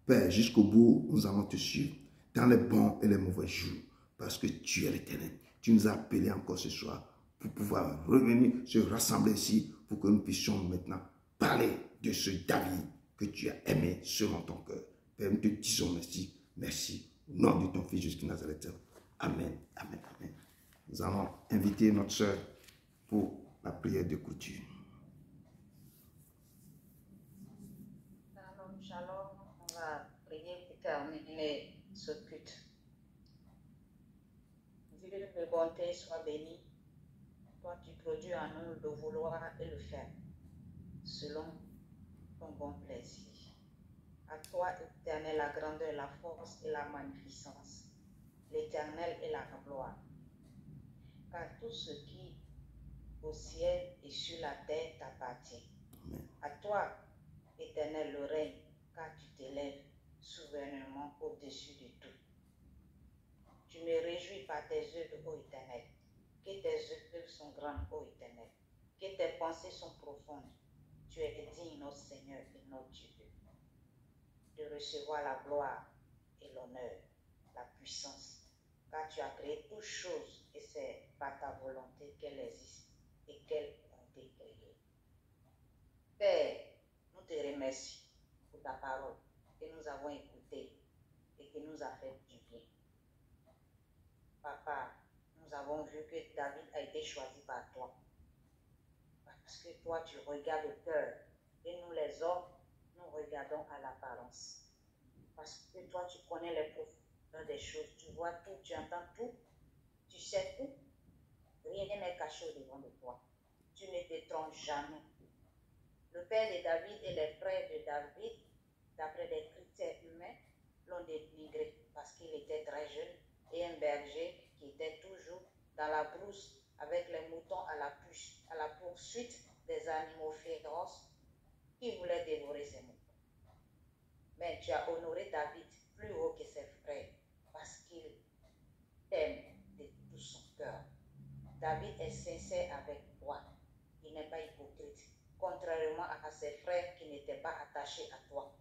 Père, jusqu'au bout, nous allons te suivre dans les bons et les mauvais jours. Parce que tu es l'Éternel. Tu nous as appelés encore ce soir pour pouvoir revenir, se rassembler ici pour que nous puissions maintenant parler de ce David que tu as aimé selon ton cœur. Père, nous te disons merci. Merci. Au nom de ton Fils Jésus Nazareth. Amen. Amen. Amen. Nous allons inviter notre soeur pour la prière de couture. Shalom, shalom. On va prier pour terminer ce culte. Dieu de bonté soit béni. Toi, tu produis en nous le vouloir et le faire, selon ton bon plaisir. À toi, Éternel, la grandeur, la force et la magnificence. L'Éternel est la gloire. Car tout ce qui au ciel et sur la terre t'appartient. À toi, Éternel, le règne, car tu t'élèves souverainement au-dessus de tout. Tu me réjouis par tes œuvres, ô Éternel. Que tes œuvres sont grandes, ô Éternel. Que tes pensées sont profondes. Tu es digne, notre Seigneur et notre Dieu, de recevoir la gloire et l'honneur, la puissance, car tu as créé toutes choses et c'est par ta volonté qu'elles existent et qu'elles ont été créées. Père, nous te remercions pour ta parole que nous avons écoutée et qui nous a fait du bien. Papa, nous avons vu que David a été choisi par toi. Parce que toi, tu regardes le cœur et nous les hommes, nous regardons à l'apparence. Parce que toi, tu connais les profondeurs des choses, tu vois tout, tu entends tout, tu sais tout. Rien n'est caché au-devant de toi. Tu ne te trompes jamais. Le père de David et les frères de David, d'après des critères humains, l'ont dénigré parce qu'il était très jeune et un berger qui était toujours dans la brousse avec les moutons à la poursuite des animaux féroces qui voulaient dévorer ses moutons. Mais tu as honoré David plus haut que ses frères parce qu'il t'aime de tout son cœur. David est sincère avec toi. Il n'est pas hypocrite, contrairement à ses frères qui n'étaient pas attachés à toi.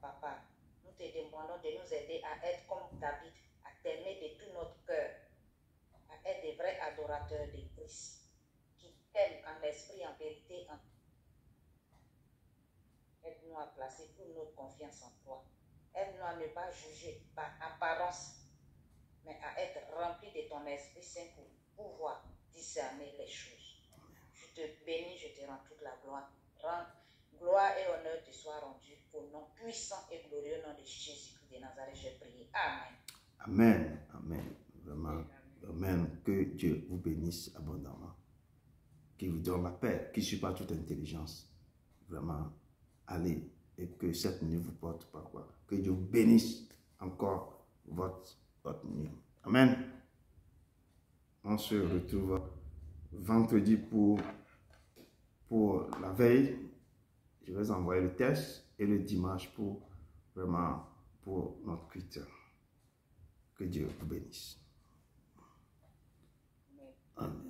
Papa, nous te demandons de nous aider à être comme David, à t'aimer de tout notre cœur, à être des vrais adorateurs de Christ, qui t'aiment en esprit, en vérité. Aide-nous à placer toute notre confiance en toi. Aide-nous à ne pas juger par apparence, mais à être rempli de ton Esprit Saint pour pouvoir discerner les choses. Je te bénis, je te rends toute la gloire. Gloire et honneur te soient rendus au nom puissant et glorieux nom de Jésus-Christ de Nazareth. J'ai prié. Amen. Amen. Amen. Vraiment. Amen. Que Dieu vous bénisse abondamment. Qu'il vous donne la paix, qui supère toute intelligence. Vraiment, allez. Et que cette nuit vous porte par quoi. Que Dieu vous bénisse encore votre nuit. Amen. On se retrouve vendredi pour la veille. Je vais envoyer le test et le dimanche pour notre culture. Que Dieu vous bénisse. Amen.